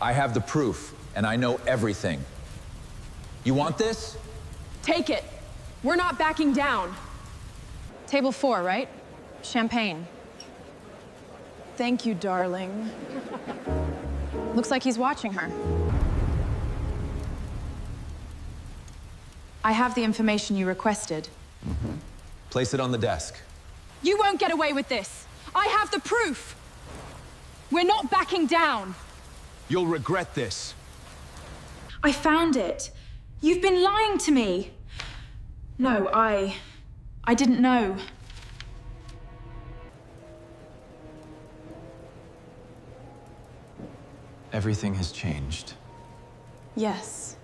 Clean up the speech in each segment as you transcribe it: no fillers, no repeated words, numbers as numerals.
I have the proof, and I know everything. You want this? Take it. We're not backing down. Table 4, right? Champagne. Thank you, darling. Looks like he's watching her. I have the information you requested. Place it on the desk. You won't get away with this. I have the proof. We're not backing down. You'll regret this. I found it. You've been lying to me. No, I didn't know. Everything has changed. Yes.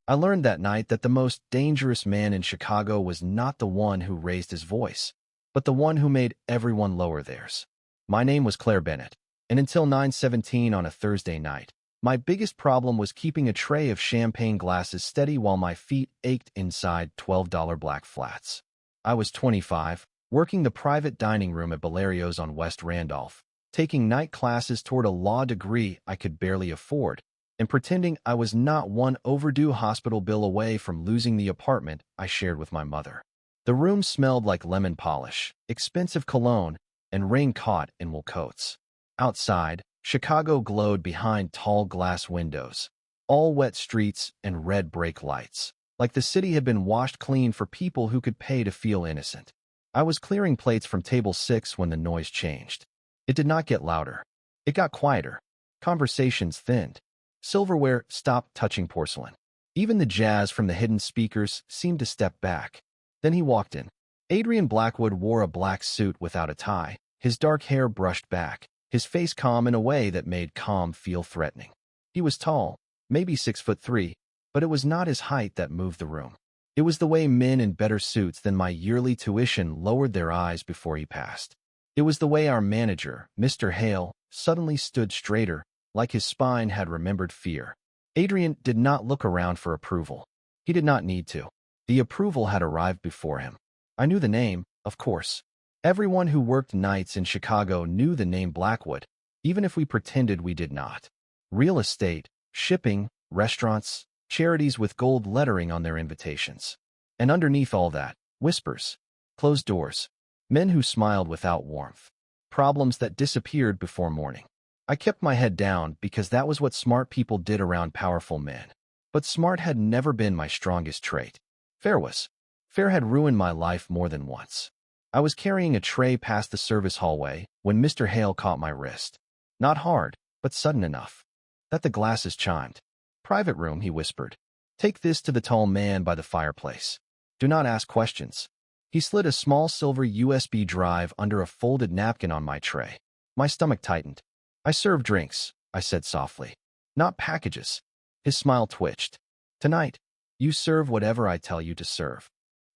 I learned that night that the most dangerous man in Chicago was not the one who raised his voice, but the one who made everyone lower theirs. My name was Claire Bennett, and until 9:17 on a Thursday night, my biggest problem was keeping a tray of champagne glasses steady while my feet ached inside $12 black flats. I was 25, working the private dining room at Belario's on West Randolph, taking night classes toward a law degree I could barely afford, and pretending I was not one overdue hospital bill away from losing the apartment I shared with my mother. The room smelled like lemon polish, expensive cologne, and rain caught in wool coats. Outside, Chicago glowed behind tall glass windows, all wet streets and red brake lights, like the city had been washed clean for people who could pay to feel innocent. I was clearing plates from table 6 when the noise changed. It did not get louder. It got quieter. Conversations thinned. Silverware stopped touching porcelain. Even the jazz from the hidden speakers seemed to step back. Then he walked in. Adrian Blackwood wore a black suit without a tie, his dark hair brushed back, his face calm in a way that made calm feel threatening. He was tall, maybe 6'3", but it was not his height that moved the room. It was the way men in better suits than my yearly tuition lowered their eyes before he passed. It was the way our manager, Mr. Hale, suddenly stood straighter, like his spine had remembered fear. Adrian did not look around for approval. He did not need to. The approval had arrived before him. I knew the name, of course. Everyone who worked nights in Chicago knew the name Blackwood, even if we pretended we did not. Real estate, shipping, restaurants, charities with gold lettering on their invitations. And underneath all that, whispers, closed doors, men who smiled without warmth, problems that disappeared before morning. I kept my head down because that was what smart people did around powerful men. But smart had never been my strongest trait. Fair was. Fair had ruined my life more than once. I was carrying a tray past the service hallway when Mr. Hale caught my wrist. Not hard, but sudden enough. That the glasses chimed. "Private room," he whispered. "Take this to the tall man by the fireplace. Do not ask questions." He slid a small silver USB drive under a folded napkin on my tray. My stomach tightened. "I serve drinks," I said softly. "Not packages." His smile twitched. "Tonight, you serve whatever I tell you to serve."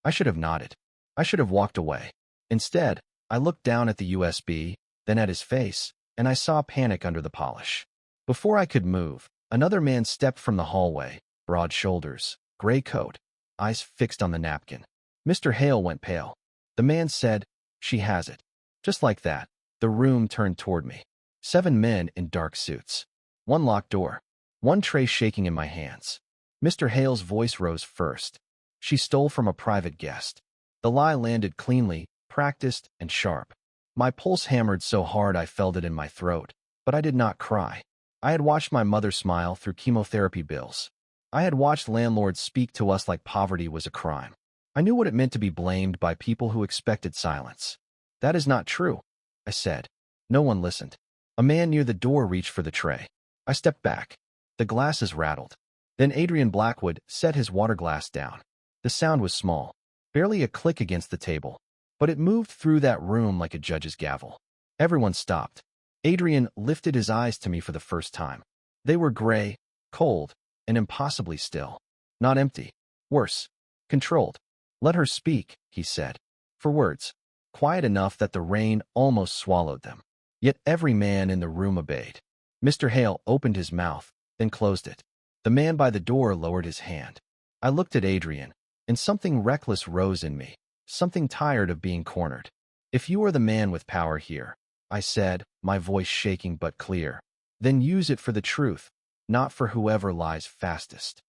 I should have nodded. I should have walked away. Instead, I looked down at the USB, then at his face, and I saw panic under the polish. Before I could move, another man stepped from the hallway, broad shoulders, gray coat, eyes fixed on the napkin. Mr. Hale went pale. The man said, "She has it." Just like that, the room turned toward me. 7 men in dark suits. One locked door. One tray shaking in my hands. Mr. Hale's voice rose first. "She stole from a private guest." The lie landed cleanly, practiced, and sharp. My pulse hammered so hard I felt it in my throat, but I did not cry. I had watched my mother smile through chemotherapy bills. I had watched landlords speak to us like poverty was a crime. I knew what it meant to be blamed by people who expected silence. "That is not true," I said. No one listened. A man near the door reached for the tray. I stepped back. The glasses rattled. Then Adrian Blackwood set his water glass down. The sound was small, barely a click against the table, but it moved through that room like a judge's gavel. Everyone stopped. Adrian lifted his eyes to me for the first time. They were gray, cold, and impossibly still. Not empty. Worse. Controlled. "Let her speak," he said. For words. Quiet enough that the rain almost swallowed them. Yet every man in the room obeyed. Mr. Hale opened his mouth, then closed it. The man by the door lowered his hand. I looked at Adrian, and something reckless rose in me, something tired of being cornered. "If you are the man with power here," I said, my voice shaking but clear, "then use it for the truth. not for whoever lies fastest.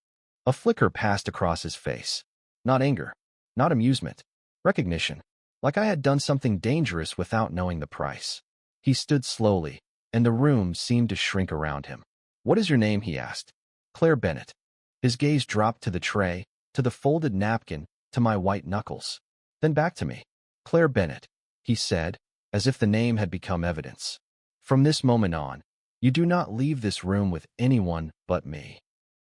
A flicker passed across his face. Not anger, not amusement, recognition, like I had done something dangerous without knowing the price. He stood slowly, and the room seemed to shrink around him. "What is your name?" he asked. "Claire Bennett." His gaze dropped to the tray, to the folded napkin, to my white knuckles. Then back to me. "Claire Bennett," he said, as if the name had become evidence. "From this moment on, you do not leave this room with anyone but me."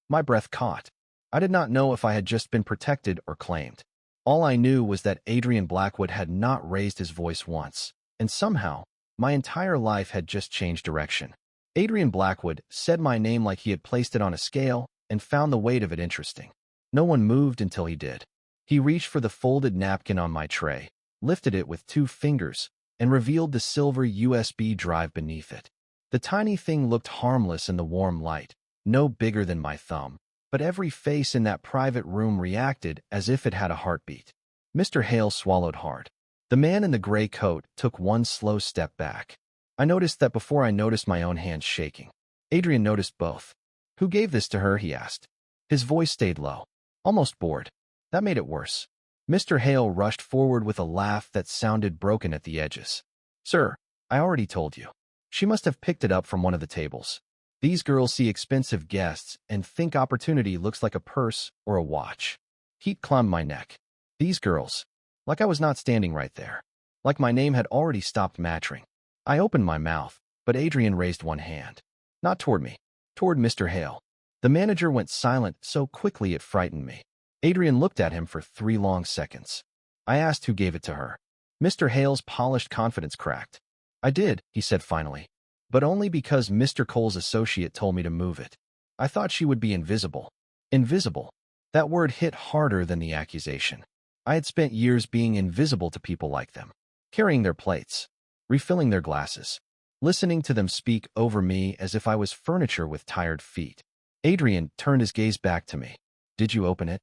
My breath caught. I did not know if I had just been protected or claimed. All I knew was that Adrian Blackwood had not raised his voice once, and somehow, my entire life had just changed direction. Adrian Blackwood said my name like he had placed it on a scale and found the weight of it interesting. No one moved until he did. He reached for the folded napkin on my tray, lifted it with 2 fingers, and revealed the silver USB drive beneath it. The tiny thing looked harmless in the warm light, no bigger than my thumb, but every face in that private room reacted as if it had a heartbeat. Mr. Hale swallowed hard. The man in the gray coat took one slow step back. I noticed that before I noticed my own hands shaking. Adrian noticed both. "Who gave this to her?" he asked. His voice stayed low, almost bored. That made it worse. Mr. Hale rushed forward with a laugh that sounded broken at the edges. "Sir, I already told you. She must have picked it up from one of the tables. These girls see expensive guests and think opportunity looks like a purse or a watch." Heat climbed my neck. These girls. Like I was not standing right there. Like my name had already stopped mattering. I opened my mouth, but Adrian raised one hand. Not toward me. Toward Mr. Hale. The manager went silent so quickly it frightened me. Adrian looked at him for 3 long seconds. I asked who gave it to her. Mr. Hale's polished confidence cracked. "I did," he said finally, "but only because Mr. Cole's associate told me to move it. I thought she would be invisible." Invisible. That word hit harder than the accusation. I had spent years being invisible to people like them, carrying their plates, refilling their glasses, listening to them speak over me as if I was furniture with tired feet. Adrian turned his gaze back to me. "Did you open it?"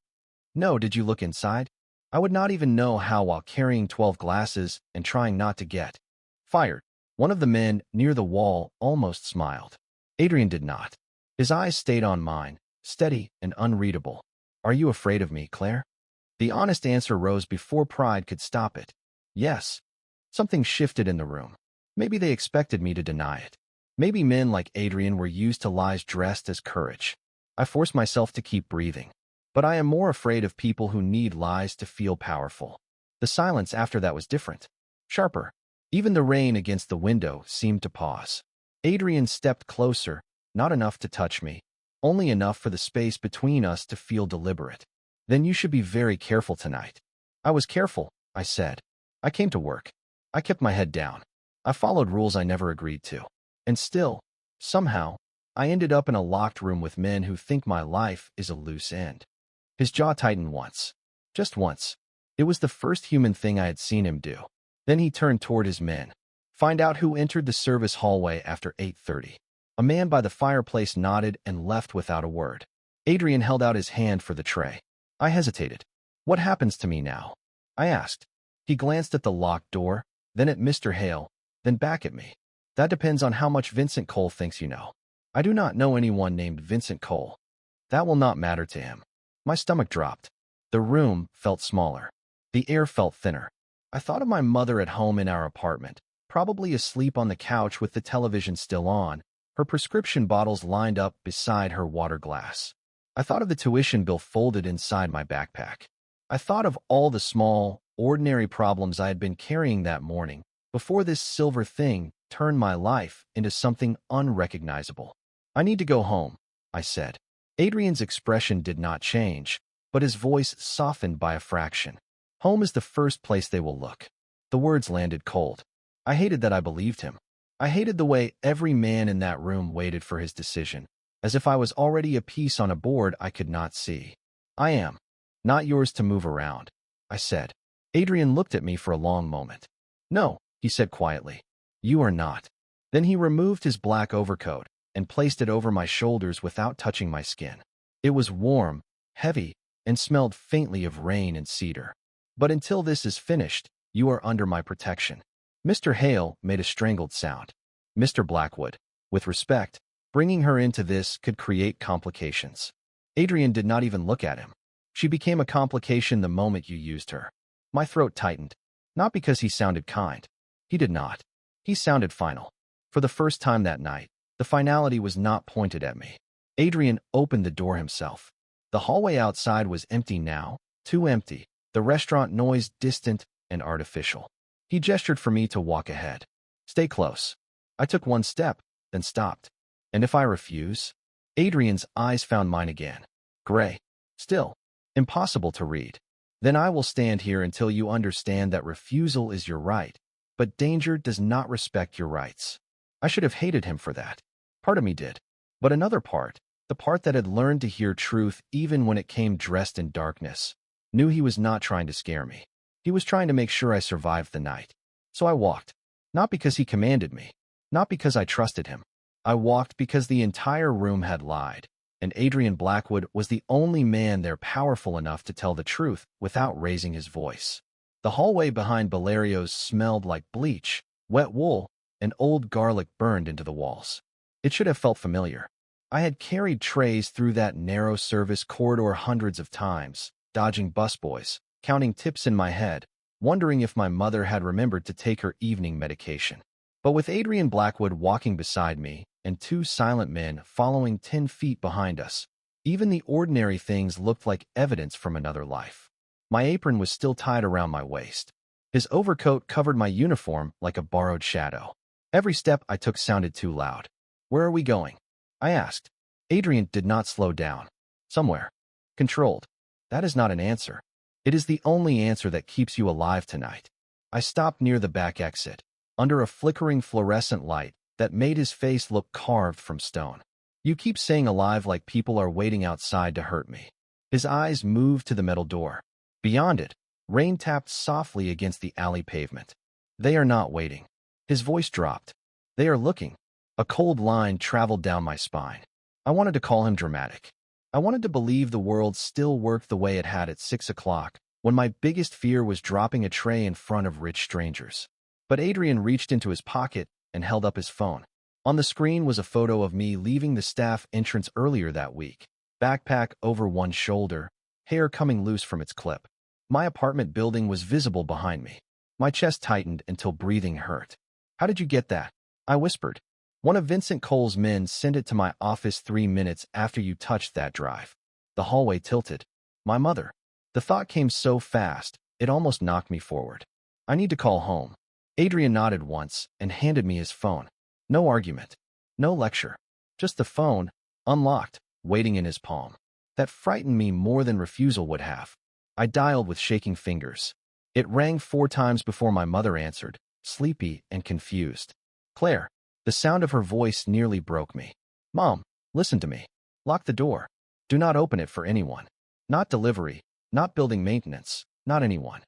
"No, did you look inside?" I would not even know how while carrying 12 glasses and trying not to get fired. One of the men near the wall almost smiled. Adrian did not. His eyes stayed on mine, steady and unreadable. "Are you afraid of me, Claire?" The honest answer rose before pride could stop it. Yes. Something shifted in the room. Maybe they expected me to deny it. Maybe men like Adrian were used to lies dressed as courage. I forced myself to keep breathing. But I am more afraid of people who need lies to feel powerful. The silence after that was different. Sharper. Even the rain against the window seemed to pause. Adrian stepped closer, not enough to touch me, only enough for the space between us to feel deliberate. "Then you should be very careful tonight." I was careful, I said. I came to work. I kept my head down. I followed rules I never agreed to. And still, somehow, I ended up in a locked room with men who think my life is a loose end. His jaw tightened once. Just once. It was the first human thing I had seen him do. Then he turned toward his men. "Find out who entered the service hallway after 8:30. A man by the fireplace nodded and left without a word. Adrian held out his hand for the tray. I hesitated. "What happens to me now?" I asked. He glanced at the locked door, then at Mr. Hale, then back at me. "That depends on how much Vincent Cole thinks you know." "I do not know anyone named Vincent Cole." "That will not matter to him." My stomach dropped. The room felt smaller. The air felt thinner. I thought of my mother at home in our apartment, probably asleep on the couch with the television still on, her prescription bottles lined up beside her water glass. I thought of the tuition bill folded inside my backpack. I thought of all the small, ordinary problems I had been carrying that morning before this silver thing turned my life into something unrecognizable. "I need to go home," I said. Adrian's expression did not change, but his voice softened by a fraction. "Home is the first place they will look." The words landed cold. I hated that I believed him. I hated the way every man in that room waited for his decision, as if I was already a piece on a board I could not see. "I am. Not yours to move around," I said. Adrian looked at me for a long moment. "No," he said quietly. "You are not." Then he removed his black overcoat and placed it over my shoulders without touching my skin. It was warm, heavy, and smelled faintly of rain and cedar. "But until this is finished, you are under my protection." Mr. Hale made a strangled sound. "Mr. Blackwood, with respect, Bringing her into this could create complications. Adrian did not even look at him. She became a complication the moment you used her. My throat tightened. Not because he sounded kind. He did not. He sounded final. For the first time that night, the finality was not pointed at me. Adrian opened the door himself. The hallway outside was empty now, too empty. The restaurant noise distant and artificial. He gestured for me to walk ahead. Stay close. I took one step, then stopped. And if I refuse? Adrian's eyes found mine again. Gray. Still. Impossible to read. Then I will stand here until you understand that refusal is your right, but danger does not respect your rights. I should have hated him for that. Part of me did. But another part, the part that had learned to hear truth even when it came dressed in darkness, knew he was not trying to scare me. He was trying to make sure I survived the night. So I walked. Not because he commanded me. Not because I trusted him. I walked because the entire room had lied, and Adrian Blackwood was the only man there powerful enough to tell the truth without raising his voice. The hallway behind Valerio's smelled like bleach, wet wool, and old garlic burned into the walls. It should have felt familiar. I had carried trays through that narrow service corridor hundreds of times, dodging busboys, counting tips in my head, wondering if my mother had remembered to take her evening medication. But with Adrian Blackwood walking beside me, and two silent men following 10 feet behind us, even the ordinary things looked like evidence from another life. My apron was still tied around my waist. His overcoat covered my uniform like a borrowed shadow. Every step I took sounded too loud. Where are we going? I asked. Adrian did not slow down. Somewhere. Controlled. That is not an answer. It is the only answer that keeps you alive tonight. I stopped near the back exit, under a flickering fluorescent light that made his face look carved from stone. You keep saying alive like people are waiting outside to hurt me. His eyes moved to the metal door. Beyond it, rain tapped softly against the alley pavement. They are not waiting. His voice dropped. They are looking. A cold line traveled down my spine. I wanted to call him dramatic. I wanted to believe the world still worked the way it had at 6 o'clock, when my biggest fear was dropping a tray in front of rich strangers. But Adrian reached into his pocket and held up his phone. On the screen was a photo of me leaving the staff entrance earlier that week, backpack over one shoulder, hair coming loose from its clip. My apartment building was visible behind me. My chest tightened until breathing hurt. How did you get that? I whispered. One of Vincent Cole's men sent it to my office 3 minutes after you touched that drive. The hallway tilted. My mother. The thought came so fast, it almost knocked me forward. I need to call home. Adrian nodded once and handed me his phone. No argument. No lecture. Just the phone, unlocked, waiting in his palm. That frightened me more than refusal would have. I dialed with shaking fingers. It rang 4 times before my mother answered, sleepy and confused. Claire. The sound of her voice nearly broke me. Mom, listen to me. Lock the door. Do not open it for anyone. Not delivery, not building maintenance, not anyone.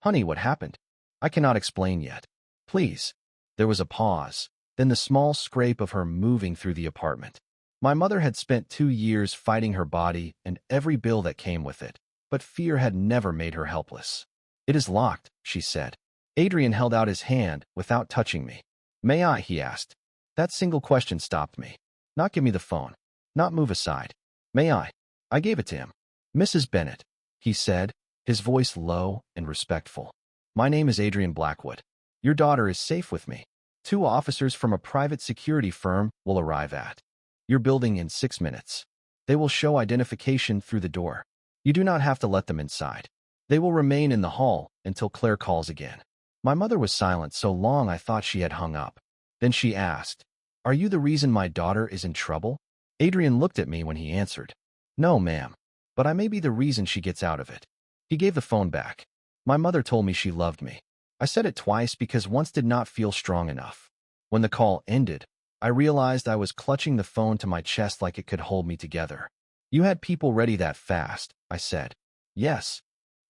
Honey, what happened? I cannot explain yet. Please. There was a pause, then the small scrape of her moving through the apartment. My mother had spent 2 years fighting her body and every bill that came with it, but fear had never made her helpless. It is locked, she said. Adrian held out his hand without touching me. May I? He asked. That single question stopped me. Not give me the phone. Not move aside. May I? I gave it to him. Mrs. Bennett, he said, his voice low and respectful. My name is Adrian Blackwood. Your daughter is safe with me. 2 officers from a private security firm will arrive at your building in 6 minutes. They will show identification through the door. You do not have to let them inside. They will remain in the hall until Claire calls again. My mother was silent so long I thought she had hung up. Then she asked, Are you the reason my daughter is in trouble? Adrian looked at me when he answered. No, ma'am. But I may be the reason she gets out of it. He gave the phone back. My mother told me she loved me. I said it twice because once did not feel strong enough. When the call ended, I realized I was clutching the phone to my chest like it could hold me together. You had people ready that fast, I said. Yes.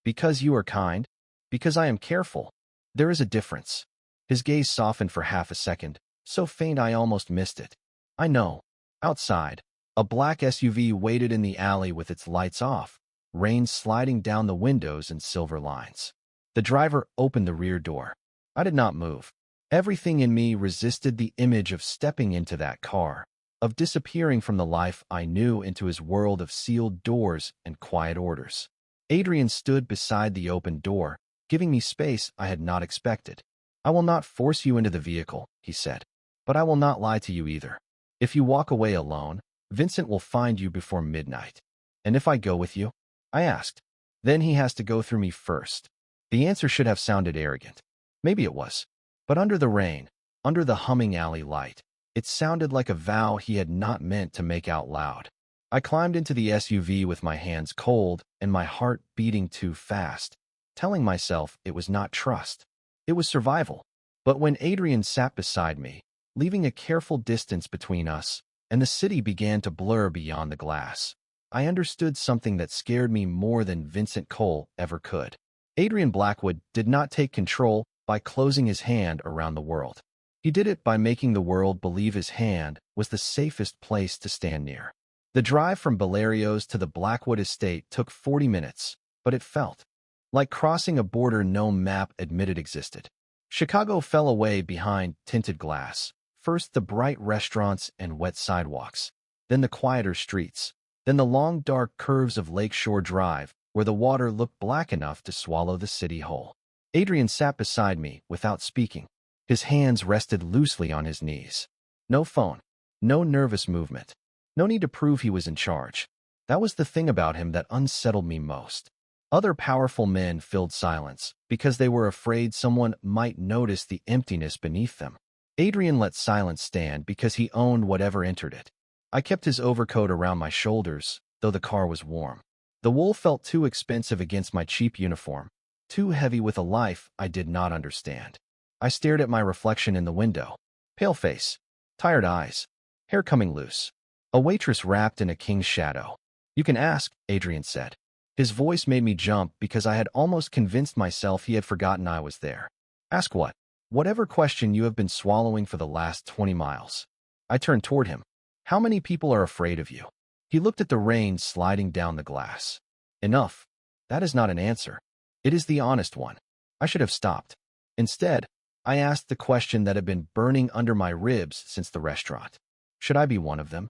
Because you are kind. Because I am careful. There is a difference. His gaze softened for half a second, so faint I almost missed it. I know. Outside, a black SUV waited in the alley with its lights off, rain sliding down the windows in silver lines. The driver opened the rear door. I did not move. Everything in me resisted the image of stepping into that car. of disappearing from the life I knew into his world of sealed doors and quiet orders. Adrian stood beside the open door, giving me space I had not expected. "I will not force you into the vehicle," he said, "but I will not lie to you either. If you walk away alone, Vincent will find you before midnight." "And if I go with you?" I asked. "Then he has to go through me first." The answer should have sounded arrogant. Maybe it was. But under the rain, under the humming alley light, it sounded like a vow he had not meant to make out loud. I climbed into the SUV with my hands cold and my heart beating too fast, telling myself it was not trust. It was survival. But when Adrian sat beside me, leaving a careful distance between us, and the city began to blur beyond the glass, I understood something that scared me more than Vincent Cole ever could. Adrian Blackwood did not take control by closing his hand around the world. He did it by making the world believe his hand was the safest place to stand near. The drive from Belario's to the Blackwood estate took 40 minutes, but it felt like crossing a border no map admitted existed. Chicago fell away behind tinted glass. First the bright restaurants and wet sidewalks, then the quieter streets, then the long dark curves of Lakeshore Drive, where the water looked black enough to swallow the city whole. Adrian sat beside me without speaking. His hands rested loosely on his knees. No phone, no nervous movement, no need to prove he was in charge. That was the thing about him that unsettled me most. Other powerful men filled silence because they were afraid someone might notice the emptiness beneath them. Adrian let silence stand because he owned whatever entered it. I kept his overcoat around my shoulders, though the car was warm. The wool felt too expensive against my cheap uniform, too heavy with a life I did not understand. I stared at my reflection in the window. Pale face, tired eyes, hair coming loose. A waitress wrapped in a king's shadow. "You can ask," Adrian said. His voice made me jump because I had almost convinced myself he had forgotten I was there. "Ask what?" "Whatever question you have been swallowing for the last 20 miles. I turned toward him. "How many people are afraid of you?" He looked at the rain sliding down the glass. "Enough. That is not an answer. It is the honest one." I should have stopped. Instead, I asked the question that had been burning under my ribs since the restaurant. Should I be one of them?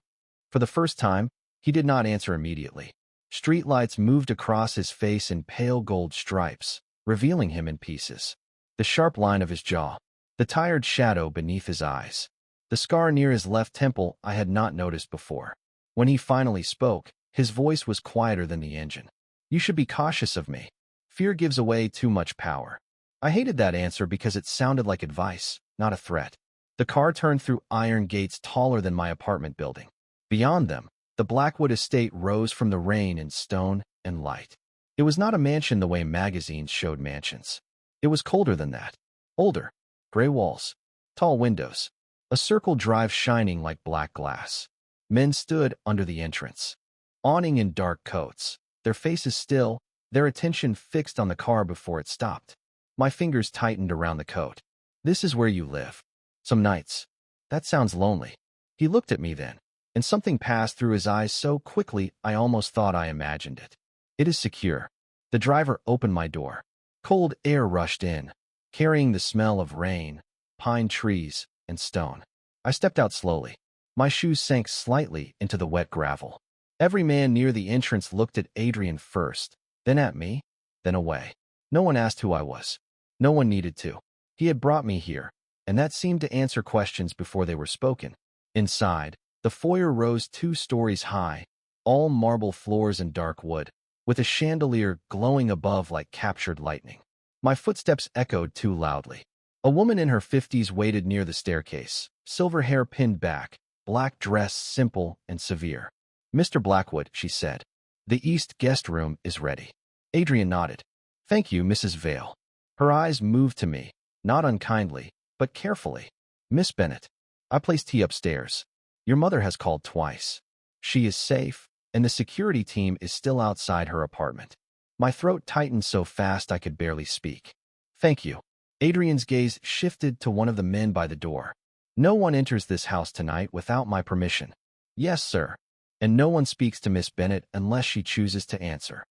For the first time, he did not answer immediately. Streetlights moved across his face in pale gold stripes, revealing him in pieces. The sharp line of his jaw, the tired shadow beneath his eyes, the scar near his left temple I had not noticed before. When he finally spoke, his voice was quieter than the engine. "You should be cautious of me. Fear gives away too much power." I hated that answer because it sounded like advice, not a threat. The car turned through iron gates taller than my apartment building. Beyond them, the Blackwood estate rose from the rain in stone and light. It was not a mansion the way magazines showed mansions. It was colder than that. Older. Gray walls. Tall windows. A circle drive shining like black glass. Men stood under the entrance, awning in dark coats, their faces still, their attention fixed on the car before it stopped. My fingers tightened around the coat. "This is where you live." "Some nights." "That sounds lonely." He looked at me then, and something passed through his eyes so quickly I almost thought I imagined it. "It is secure." The driver opened my door. Cold air rushed in, carrying the smell of rain, pine trees, and stone. I stepped out slowly. My shoes sank slightly into the wet gravel. Every man near the entrance looked at Adrian first, then at me, then away. No one asked who I was. No one needed to. He had brought me here, and that seemed to answer questions before they were spoken. Inside, the foyer rose 2 stories high, all marble floors and dark wood, with a chandelier glowing above like captured lightning. My footsteps echoed too loudly. A woman in her 50s waited near the staircase, silver hair pinned back, black dress simple and severe. "Mr. Blackwood," she said, "the East guest room is ready." Adrian nodded. "Thank you, Mrs. Vale." Her eyes moved to me, not unkindly, but carefully. "Miss Bennett, I placed tea upstairs. Your mother has called twice. She is safe, and the security team is still outside her apartment." My throat tightened so fast I could barely speak. "Thank you." Adrian's gaze shifted to one of the men by the door. "No one enters this house tonight without my permission." "Yes, sir." "And no one speaks to Miss Bennett unless she chooses to answer."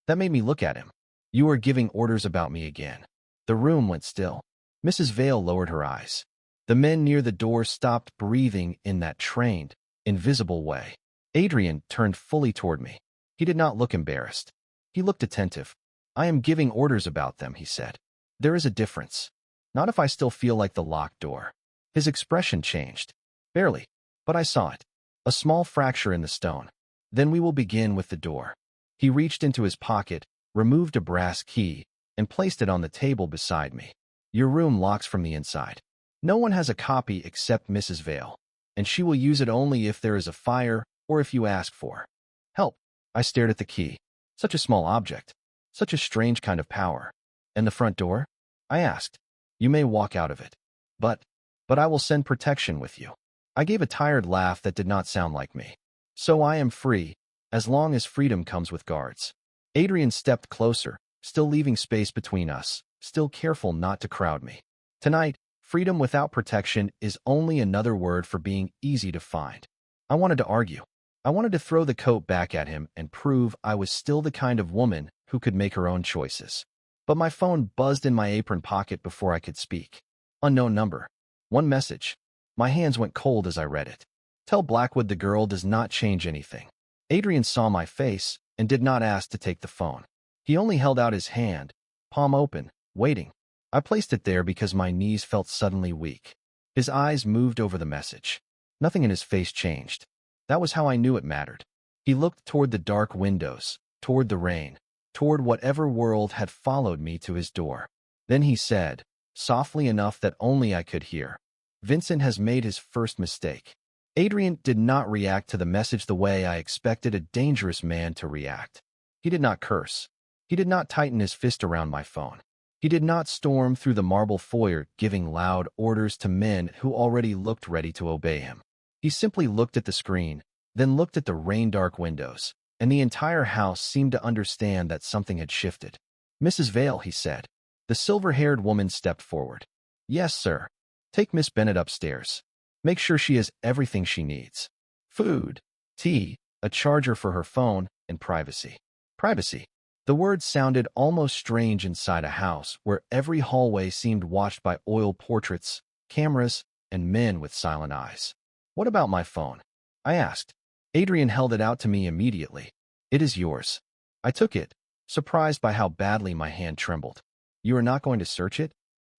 That made me look at him. "You are giving orders about me again." The room went still. Mrs. Vale lowered her eyes. The men near the door stopped breathing in that trained, invisible way. Adrian turned fully toward me. He did not look embarrassed. He looked attentive. I am giving orders about them, he said. There is a difference. Not if I still feel like the locked door. His expression changed. Barely, but I saw it. A small fracture in the stone. Then we will begin with the door. He reached into his pocket, removed a brass key, and placed it on the table beside me. Your room locks from the inside. No one has a copy except Mrs. Vale, and she will use it only if there is a fire or if you ask for help. I stared at the key. Such a small object. Such a strange kind of power. And the front door? I asked. You may walk out of it. But I will send protection with you. I gave a tired laugh that did not sound like me. So I am free, as long as freedom comes with guards. Adrian stepped closer, still leaving space between us, still careful not to crowd me. Tonight, freedom without protection is only another word for being easy to find. I wanted to argue. I wanted to throw the coat back at him and prove I was still the kind of woman who could make her own choices. But my phone buzzed in my apron pocket before I could speak. Unknown number. One message. My hands went cold as I read it. Tell Blackwood the girl does not change anything. Adrian saw my face and did not ask to take the phone. He only held out his hand, palm open, waiting. I placed it there because my knees felt suddenly weak. His eyes moved over the message. Nothing in his face changed. That was how I knew it mattered. He looked toward the dark windows, toward the rain, toward whatever world had followed me to his door. Then he said, softly enough that only I could hear, Vincent has made his first mistake. Adrian did not react to the message the way I expected a dangerous man to react. He did not curse. He did not tighten his fist around my phone. He did not storm through the marble foyer giving loud orders to men who already looked ready to obey him. He simply looked at the screen, then looked at the rain-dark windows, and the entire house seemed to understand that something had shifted. Mrs. Vale, he said. The silver-haired woman stepped forward. Yes, sir. Take Miss Bennet upstairs. Make sure she has everything she needs. Food, tea, a charger for her phone, and privacy. Privacy. The words sounded almost strange inside a house where every hallway seemed watched by oil portraits, cameras, and men with silent eyes. What about my phone? I asked. Adrian held it out to me immediately. It is yours. I took it, surprised by how badly my hand trembled. You are not going to search it?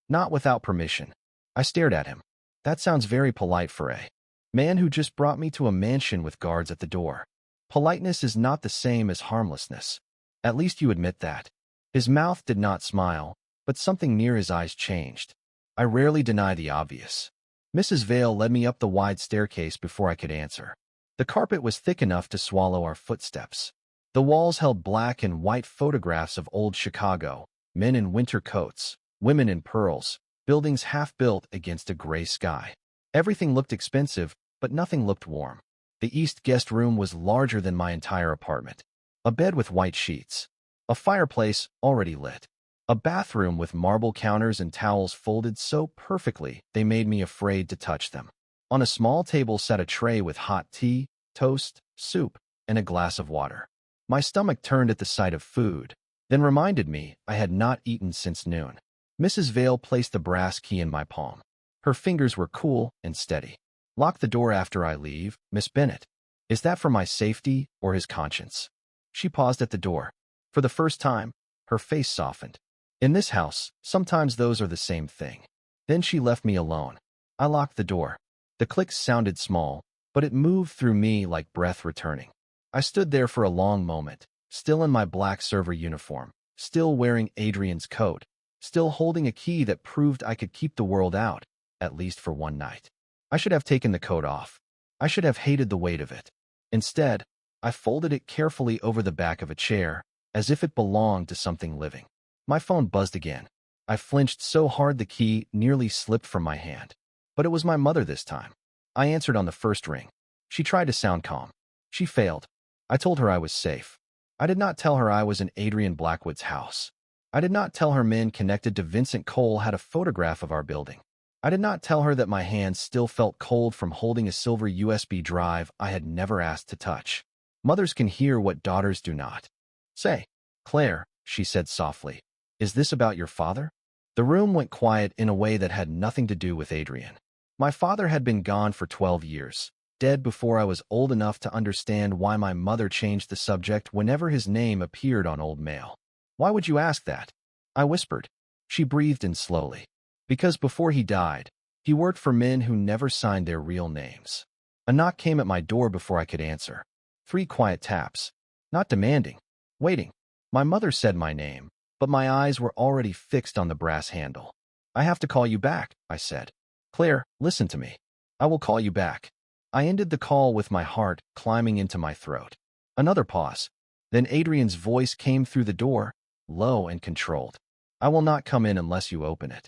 Not without permission. I stared at him. That sounds very polite for a man who just brought me to a mansion with guards at the door. Politeness is not the same as harmlessness. At least you admit that. His mouth did not smile, but something near his eyes changed. I rarely deny the obvious. Mrs. Vale led me up the wide staircase before I could answer. The carpet was thick enough to swallow our footsteps. The walls held black and white photographs of old Chicago, men in winter coats, women in pearls, buildings half-built against a gray sky. Everything looked expensive, but nothing looked warm. The east guest room was larger than my entire apartment. A bed with white sheets. A fireplace already lit. A bathroom with marble counters and towels folded so perfectly they made me afraid to touch them. On a small table sat a tray with hot tea, toast, soup, and a glass of water. My stomach turned at the sight of food, then reminded me I had not eaten since noon. Mrs. Vale placed the brass key in my palm. Her fingers were cool and steady. Lock the door after I leave, Miss Bennet. Is that for my safety or his conscience? She paused at the door. For the first time, her face softened. In this house, sometimes those are the same thing. Then she left me alone. I locked the door. The clicks sounded small, but it moved through me like breath returning. I stood there for a long moment, still in my black server uniform, still wearing Adrian's coat, still holding a key that proved I could keep the world out, at least for one night. I should have taken the coat off. I should have hated the weight of it. Instead, I folded it carefully over the back of a chair, as if it belonged to something living. My phone buzzed again. I flinched so hard the key nearly slipped from my hand. But it was my mother this time. I answered on the first ring. She tried to sound calm. She failed. I told her I was safe. I did not tell her I was in Adrian Blackwood's house. I did not tell her men connected to Vincent Cole had a photograph of our building. I did not tell her that my hands still felt cold from holding a silver USB drive I had never asked to touch. Mothers can hear what daughters do not. Say, Claire, she said softly, is this about your father? The room went quiet in a way that had nothing to do with Adrian. My father had been gone for 12 years, dead before I was old enough to understand why my mother changed the subject whenever his name appeared on old mail. Why would you ask that? I whispered. She breathed in slowly. Because before he died, he worked for men who never signed their real names. A knock came at my door before I could answer. 3 quiet taps. Not demanding. Waiting. My mother said my name, but my eyes were already fixed on the brass handle. I have to call you back, I said. Claire, listen to me. I will call you back. I ended the call with my heart climbing into my throat. Another pause. Then Adrian's voice came through the door, low and controlled. I will not come in unless you open it.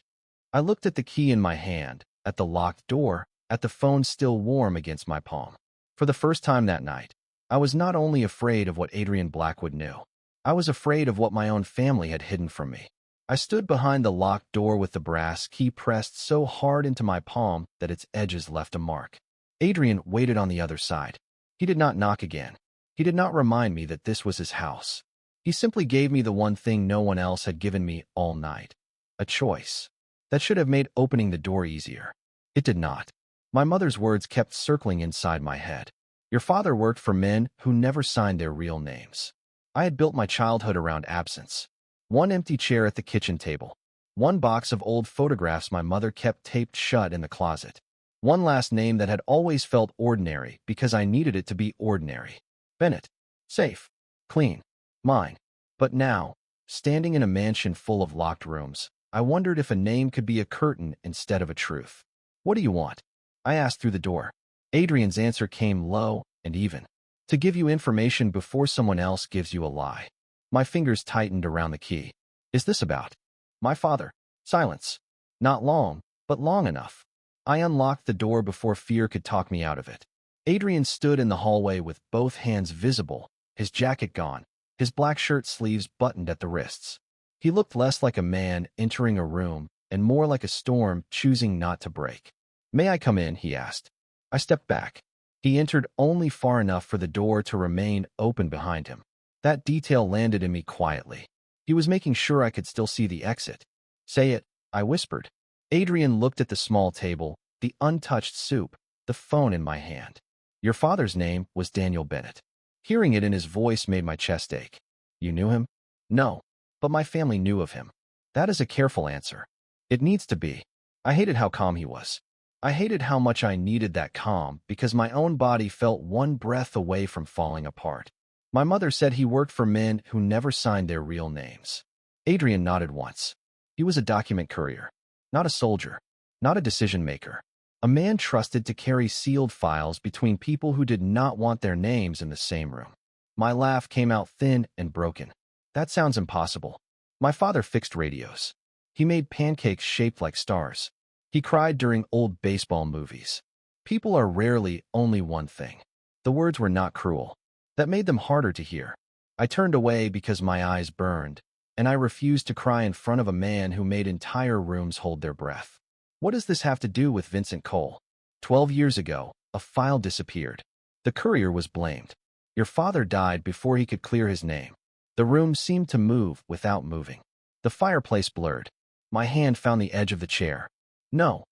I looked at the key in my hand, at the locked door, at the phone still warm against my palm. For the first time that night, I was not only afraid of what Adrian Blackwood knew. I was afraid of what my own family had hidden from me. I stood behind the locked door with the brass key pressed so hard into my palm that its edges left a mark. Adrian waited on the other side. He did not knock again. He did not remind me that this was his house. He simply gave me the one thing no one else had given me all night. A choice. That should have made opening the door easier. It did not. My mother's words kept circling inside my head. Your father worked for men who never signed their real names. I had built my childhood around absence. One empty chair at the kitchen table. One box of old photographs my mother kept taped shut in the closet. One last name that had always felt ordinary because I needed it to be ordinary. Bennett. Safe. Clean. Mine. But now, standing in a mansion full of locked rooms, I wondered if a name could be a curtain instead of a truth. What do you want? I asked through the door. Adrian's answer came low and even. To give you information before someone else gives you a lie. My fingers tightened around the key. Is this about? My father. Silence. Not long, but long enough. I unlocked the door before fear could talk me out of it. Adrian stood in the hallway with both hands visible, his jacket gone, his black shirt sleeves buttoned at the wrists. He looked less like a man entering a room and more like a storm choosing not to break. May I come in? He asked. I stepped back. He entered only far enough for the door to remain open behind him. That detail landed in me quietly. He was making sure I could still see the exit. Say it, I whispered. Adrian looked at the small table, the untouched soup, the phone in my hand. Your father's name was Daniel Bennett. Hearing it in his voice made my chest ache. You knew him? No, but my family knew of him. That is a careful answer. It needs to be. I hated how calm he was. I hated how much I needed that calm because my own body felt one breath away from falling apart. My mother said he worked for men who never signed their real names. Adrian nodded once. He was a document courier, not a soldier, not a decision maker. A man trusted to carry sealed files between people who did not want their names in the same room. My laugh came out thin and broken. That sounds impossible. My father fixed radios. He made pancakes shaped like stars. He cried during old baseball movies. People are rarely only one thing. The words were not cruel. That made them harder to hear. I turned away because my eyes burned, and I refused to cry in front of a man who made entire rooms hold their breath. What does this have to do with Vincent Cole? 12 years ago, a file disappeared. The courier was blamed. Your father died before he could clear his name. The room seemed to move without moving. The fireplace blurred. My hand found the edge of the chair. No,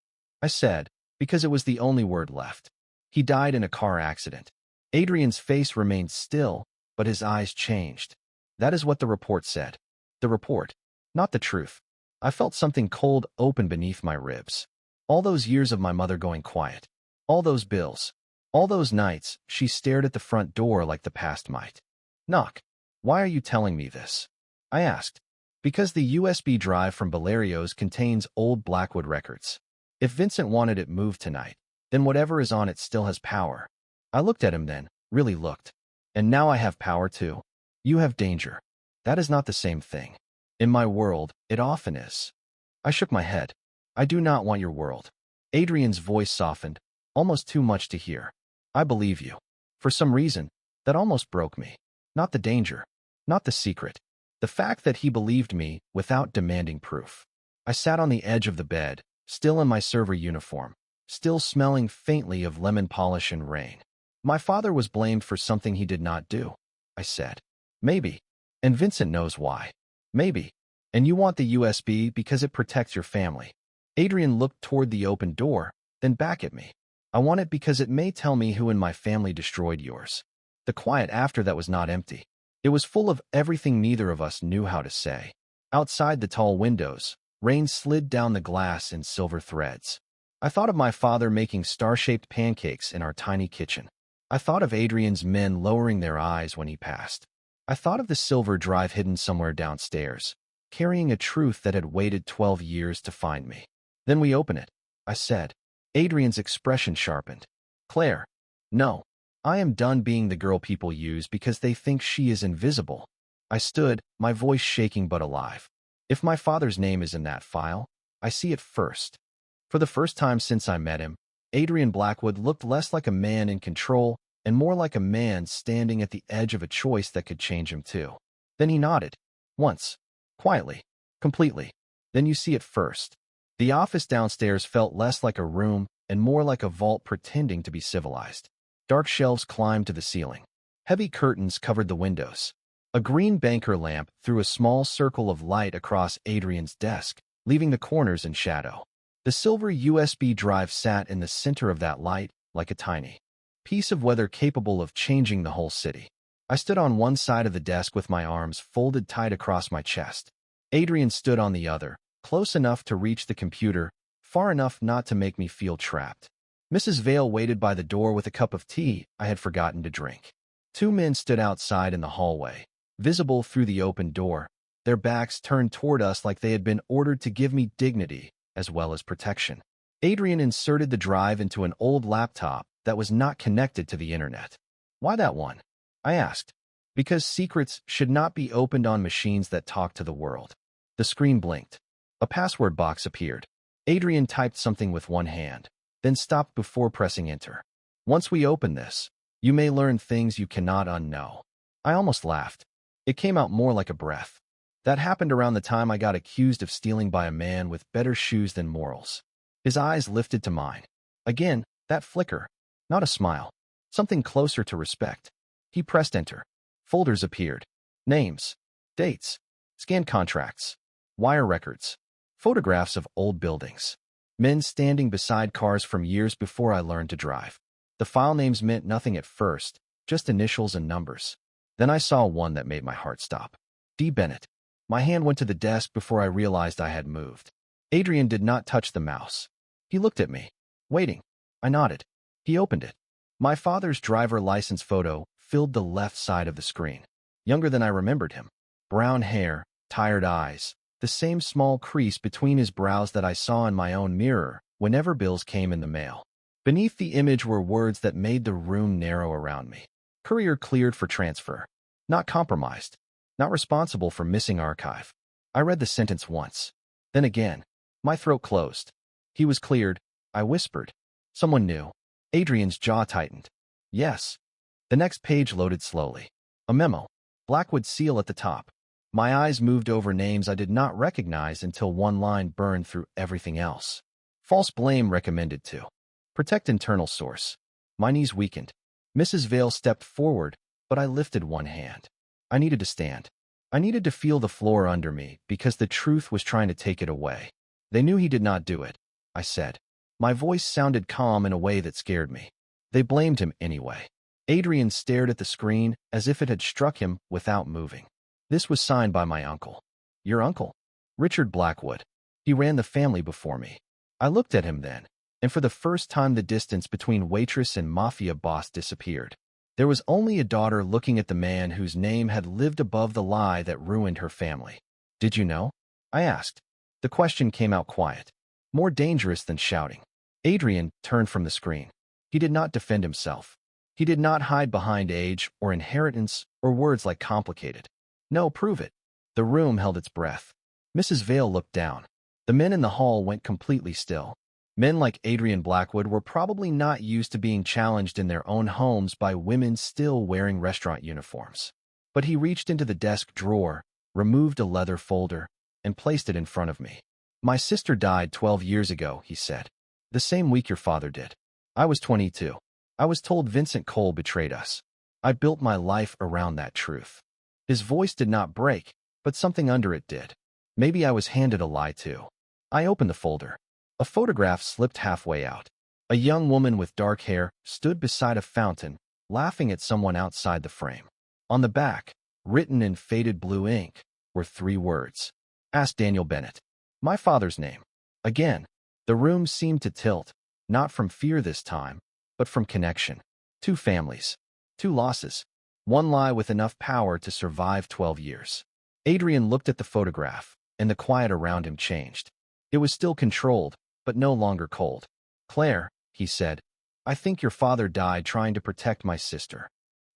I said, because it was the only word left. He died in a car accident. Adrian's face remained still, but his eyes changed. That is what the report said. The report, not the truth. I felt something cold open beneath my ribs. All those years of my mother going quiet. All those bills. All those nights, she stared at the front door like the past might. Knock. Why are you telling me this? I asked. Because the USB drive from Valerio's contains old Blackwood records. If Vincent wanted it moved tonight, then whatever is on it still has power. I looked at him then, really looked. And now I have power too. You have danger. That is not the same thing. In my world, it often is. I shook my head. I do not want your world. Adrian's voice softened, almost too much to hear. I believe you. For some reason, that almost broke me. Not the danger. Not the secret. The fact that he believed me without demanding proof. I sat on the edge of the bed, still in my server uniform, still smelling faintly of lemon polish and rain. My father was blamed for something he did not do, I said. Maybe. And Vincent knows why. Maybe. And you want the USB because it protects your family. Adrian looked toward the open door, then back at me. I want it because it may tell me who in my family destroyed yours. The quiet after that was not empty. It was full of everything neither of us knew how to say. Outside the tall windows, rain slid down the glass in silver threads. I thought of my father making star-shaped pancakes in our tiny kitchen. I thought of Adrian's men lowering their eyes when he passed. I thought of the silver drive hidden somewhere downstairs, carrying a truth that had waited 12 years to find me. Then we open it, I said. Adrian's expression sharpened. Claire, no. I am done being the girl people use because they think she is invisible. I stood, my voice shaking but alive. If my father's name is in that file, I see it first. For the first time since I met him, Adrian Blackwood looked less like a man in control and more like a man standing at the edge of a choice that could change him too. Then he nodded. Once. Quietly. Completely. Then you see it first. The office downstairs felt less like a room and more like a vault pretending to be civilized. Dark shelves climbed to the ceiling. Heavy curtains covered the windows. A green banker lamp threw a small circle of light across Adrian's desk, leaving the corners in shadow. The silver USB drive sat in the center of that light like a tiny piece of weather capable of changing the whole city. I stood on one side of the desk with my arms folded tight across my chest. Adrian stood on the other, close enough to reach the computer, far enough not to make me feel trapped. Mrs. Vale waited by the door with a cup of tea I had forgotten to drink. Two men stood outside in the hallway, visible through the open door, their backs turned toward us like they had been ordered to give me dignity as well as protection. Adrian inserted the drive into an old laptop that was not connected to the internet. Why that one? I asked. Because secrets should not be opened on machines that talk to the world. The screen blinked. A password box appeared. Adrian typed something with one hand, then stopped before pressing enter. Once we open this, you may learn things you cannot unknow. I almost laughed. It came out more like a breath. That happened around the time I got accused of stealing by a man with better shoes than morals. His eyes lifted to mine. Again, that flicker. Not a smile. Something closer to respect. He pressed enter. Folders appeared. Names. Dates. Scanned contracts. Wire records. Photographs of old buildings. Men standing beside cars from years before I learned to drive. The file names meant nothing at first, just initials and numbers. Then I saw one that made my heart stop. D. Bennett. My hand went to the desk before I realized I had moved. Adrian did not touch the mouse. He looked at me, waiting. I nodded. He opened it. My father's driver license photo filled the left side of the screen. Younger than I remembered him. Brown hair, tired eyes, the same small crease between his brows that I saw in my own mirror whenever bills came in the mail. Beneath the image were words that made the room narrow around me. Courier cleared for transfer. Not compromised. Not responsible for missing archive. I read the sentence once. Then again. My throat closed. He was cleared. I whispered. Someone new. Adrian's jaw tightened. Yes. The next page loaded slowly. A memo. Blackwood seal at the top. My eyes moved over names I did not recognize until one line burned through everything else. False blame recommended to. Protect internal source. My knees weakened. Mrs. Vale stepped forward, but I lifted one hand. I needed to stand. I needed to feel the floor under me because the truth was trying to take it away. They knew he did not do it, I said. My voice sounded calm in a way that scared me. They blamed him anyway. Adrian stared at the screen as if it had struck him without moving. This was signed by my uncle. Your uncle? Richard Blackwood. He ran the family before me. I looked at him then, and for the first time the distance between Waitress and Mafia boss disappeared. There was only a daughter looking at the man whose name had lived above the lie that ruined her family. Did you know? I asked. The question came out quiet. More dangerous than shouting. Adrian turned from the screen. He did not defend himself. He did not hide behind age or inheritance or words like complicated. No, prove it. The room held its breath. Mrs. Vale looked down. The men in the hall went completely still. Men like Adrian Blackwood were probably not used to being challenged in their own homes by women still wearing restaurant uniforms. But he reached into the desk drawer, removed a leather folder, and placed it in front of me. My sister died 12 years ago, he said. The same week your father did. I was 22. I was told Vincent Cole betrayed us. I built my life around that truth. His voice did not break, but something under it did. Maybe I was handed a lie too. I opened the folder. A photograph slipped halfway out. A young woman with dark hair stood beside a fountain, laughing at someone outside the frame. On the back, written in faded blue ink, were 3 words. Ask Daniel Bennett. My father's name. Again, the room seemed to tilt, not from fear this time, but from connection. 2 families. 2 losses. 1 lie with enough power to survive 12 years. Adrian looked at the photograph, and the quiet around him changed. It was still controlled, but no longer cold. Claire, he said, I think your father died trying to protect my sister.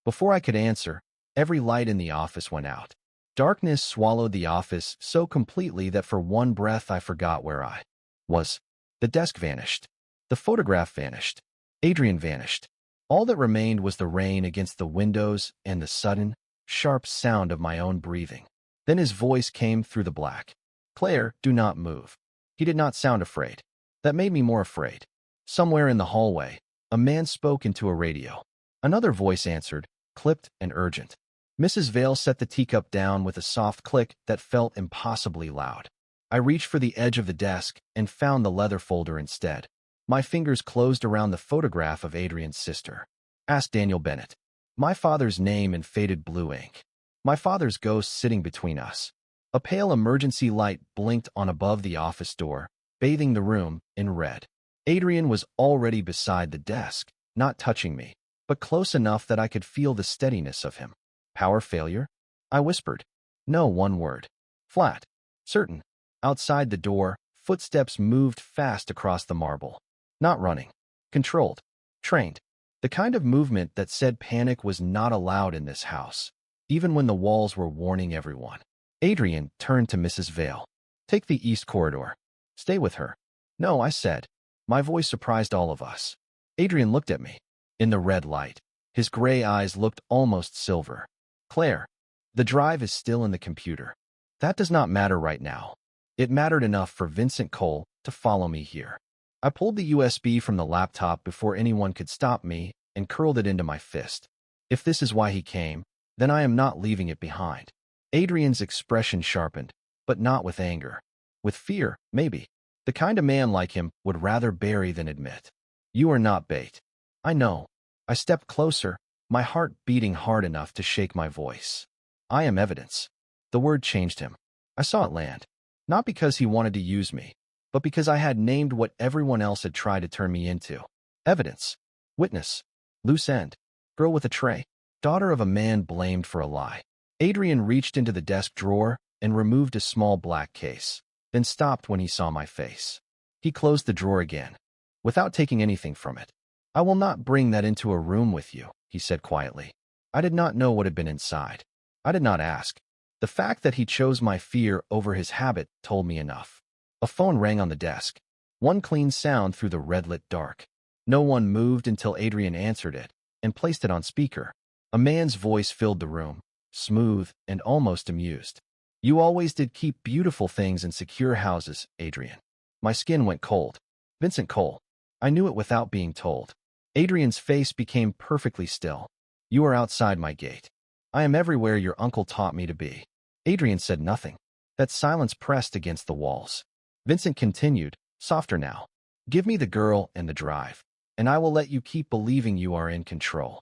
Before I could answer, every light in the office went out. Darkness swallowed the office so completely that for one breath I forgot where I was. The desk vanished. The photograph vanished. Adrian vanished. All that remained was the rain against the windows and the sudden, sharp sound of my own breathing. Then his voice came through the black. Claire, do not move. He did not sound afraid. That made me more afraid. Somewhere in the hallway, a man spoke into a radio. Another voice answered, clipped and urgent. Mrs. Vale set the teacup down with a soft click that felt impossibly loud. I reached for the edge of the desk and found the leather folder instead. My fingers closed around the photograph of Adrian's sister. Ask Daniel Bennett. My father's name in faded blue ink. My father's ghost sitting between us. A pale emergency light blinked on above the office door, bathing the room in red. Adrian was already beside the desk, not touching me, but close enough that I could feel the steadiness of him. Power failure? I whispered. No, 1 word. Flat. Certain. Outside the door, footsteps moved fast across the marble. Not running. Controlled. Trained. The kind of movement that said panic was not allowed in this house, even when the walls were warning everyone. Adrian turned to Mrs. Vale. Take the east corridor. Stay with her. No, I said. My voice surprised all of us. Adrian looked at me. In the red light, his gray eyes looked almost silver. Claire, the drive is still in the computer. That does not matter right now. It mattered enough for Vincent Cole to follow me here. I pulled the USB from the laptop before anyone could stop me and curled it into my fist. If this is why he came, then I am not leaving it behind. Adrian's expression sharpened, but not with anger. With fear, maybe. The kind of man like him would rather bury than admit. You are not bait. I know. I stepped closer, my heart beating hard enough to shake my voice. I am evidence. The word changed him. I saw it land. Not because he wanted to use me, but because I had named what everyone else had tried to turn me into. Evidence. Witness. Loose end. Girl with a tray. Daughter of a man blamed for a lie. Adrian reached into the desk drawer and removed a small black case, then stopped when he saw my face. He closed the drawer again, without taking anything from it. I will not bring that into a room with you, he said quietly. I did not know what had been inside. I did not ask. The fact that he chose my fear over his habit told me enough. A phone rang on the desk. 1 clean sound through the red-lit dark. No one moved until Adrian answered it and placed it on speaker. A man's voice filled the room, smooth and almost amused. You always did keep beautiful things in secure houses, Adrian. My skin went cold. Vincent Cole. I knew it without being told. Adrian's face became perfectly still. You are outside my gate. I am everywhere your uncle taught me to be. Adrian said nothing. That silence pressed against the walls. Vincent continued, softer now. Give me the girl and the drive, and I will let you keep believing you are in control.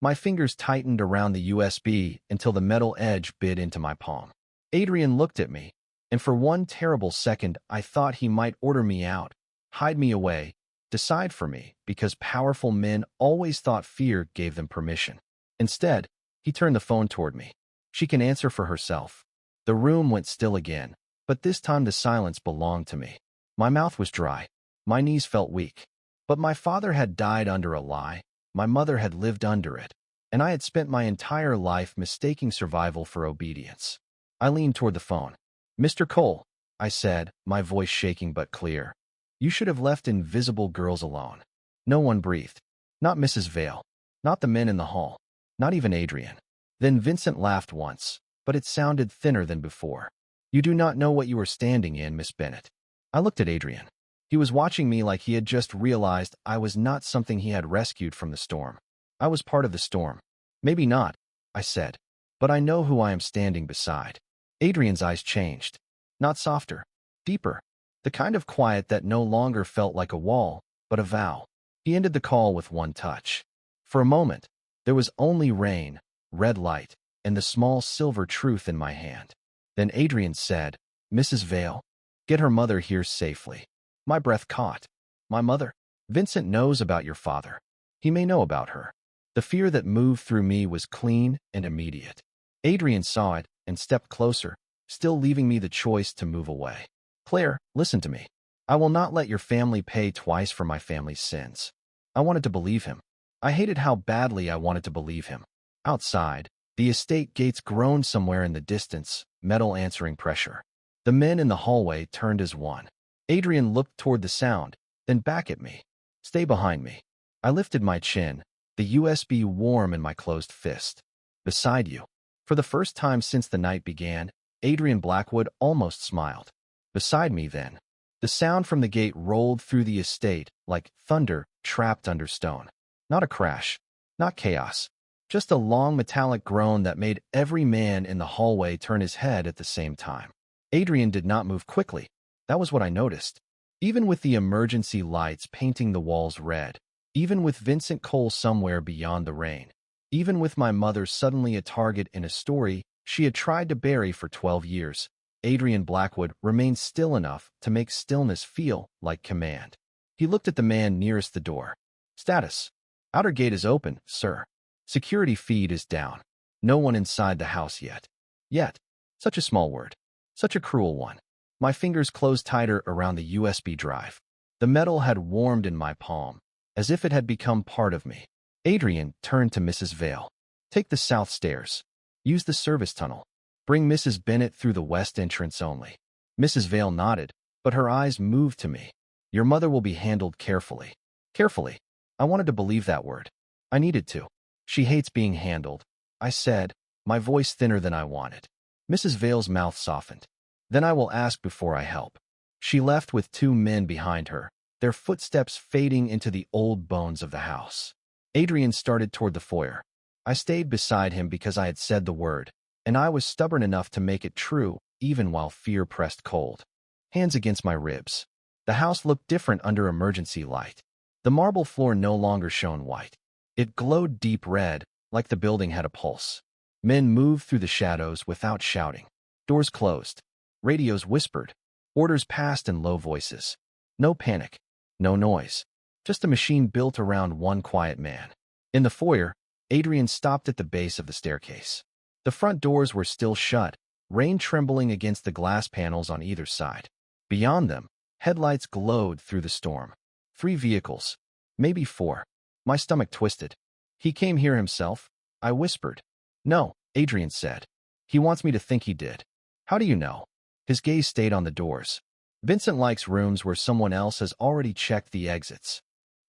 My fingers tightened around the USB until the metal edge bit into my palm. Adrian looked at me, and for one terrible second I thought he might order me out, hide me away, decide for me, because powerful men always thought fear gave them permission. Instead, he turned the phone toward me. She can answer for herself. The room went still again, but this time the silence belonged to me. My mouth was dry. My knees felt weak. But my father had died under a lie. My mother had lived under it, and I had spent my entire life mistaking survival for obedience. I leaned toward the phone. Mr. Cole, I said, my voice shaking but clear. You should have left invisible girls alone. No one breathed. Not Mrs. Vale. Not the men in the hall. Not even Adrian. Then Vincent laughed once, but it sounded thinner than before. You do not know what you are standing in, Miss Bennett. I looked at Adrian. He was watching me like he had just realized I was not something he had rescued from the storm. I was part of the storm. Maybe not, I said, but I know who I am standing beside. Adrian's eyes changed. Not softer, deeper. The kind of quiet that no longer felt like a wall, but a vow. He ended the call with one touch. For a moment, there was only rain, red light, and the small silver truth in my hand. Then Adrian said, "Mrs. Vale, get her mother here safely." My breath caught. My mother? Vincent knows about your father. He may know about her. The fear that moved through me was clean and immediate. Adrian saw it and stepped closer, still leaving me the choice to move away. "Claire, listen to me. I will not let your family pay twice for my family's sins." I wanted to believe him. I hated how badly I wanted to believe him. Outside, the estate gates groaned somewhere in the distance, metal answering pressure. The men in the hallway turned as one. Adrian looked toward the sound, then back at me. "Stay behind me." I lifted my chin, the USB warm in my closed fist. "Beside you." For the first time since the night began, Adrian Blackwood almost smiled. "Beside me, then." The sound from the gate rolled through the estate like thunder trapped under stone. Not a crash, not chaos, just a long metallic groan that made every man in the hallway turn his head at the same time. Adrian did not move quickly. That was what I noticed. Even with the emergency lights painting the walls red, even with Vincent Cole somewhere beyond the rain, even with my mother suddenly a target in a story she had tried to bury for 12 years, Adrian Blackwood remained still enough to make stillness feel like command. He looked at the man nearest the door. "Status. Outer gate is open, sir. Security feed is down. No one inside the house yet." Yet. Such a small word. Such a cruel one. My fingers closed tighter around the USB drive. The metal had warmed in my palm, as if it had become part of me. Adrian turned to Mrs. Vale. "Take the south stairs. Use the service tunnel. Bring Mrs. Bennett through the west entrance only." Mrs. Vale nodded, but her eyes moved to me. "Your mother will be handled carefully." Carefully. I wanted to believe that word. I needed to. "She hates being handled," I said, my voice thinner than I wanted. Mrs. Vale's mouth softened. "Then I will ask before I help." She left with 2 men behind her, their footsteps fading into the old bones of the house. Adrian started toward the foyer. I stayed beside him because I had said the word, and I was stubborn enough to make it true even while fear pressed cold. Hands against my ribs. The house looked different under emergency light. The marble floor no longer shone white. It glowed deep red, like the building had a pulse. Men moved through the shadows without shouting. Doors closed. Radios whispered. Orders passed in low voices. No panic. No noise. Just a machine built around one quiet man. In the foyer, Adrian stopped at the base of the staircase. The front doors were still shut, rain trembling against the glass panels on either side. Beyond them, headlights glowed through the storm. 3 vehicles. Maybe 4. My stomach twisted. "He came here himself?" I whispered. "No," Adrian said. "He wants me to think he did." "How do you know?" His gaze stayed on the doors. "Vincent likes rooms where someone else has already checked the exits."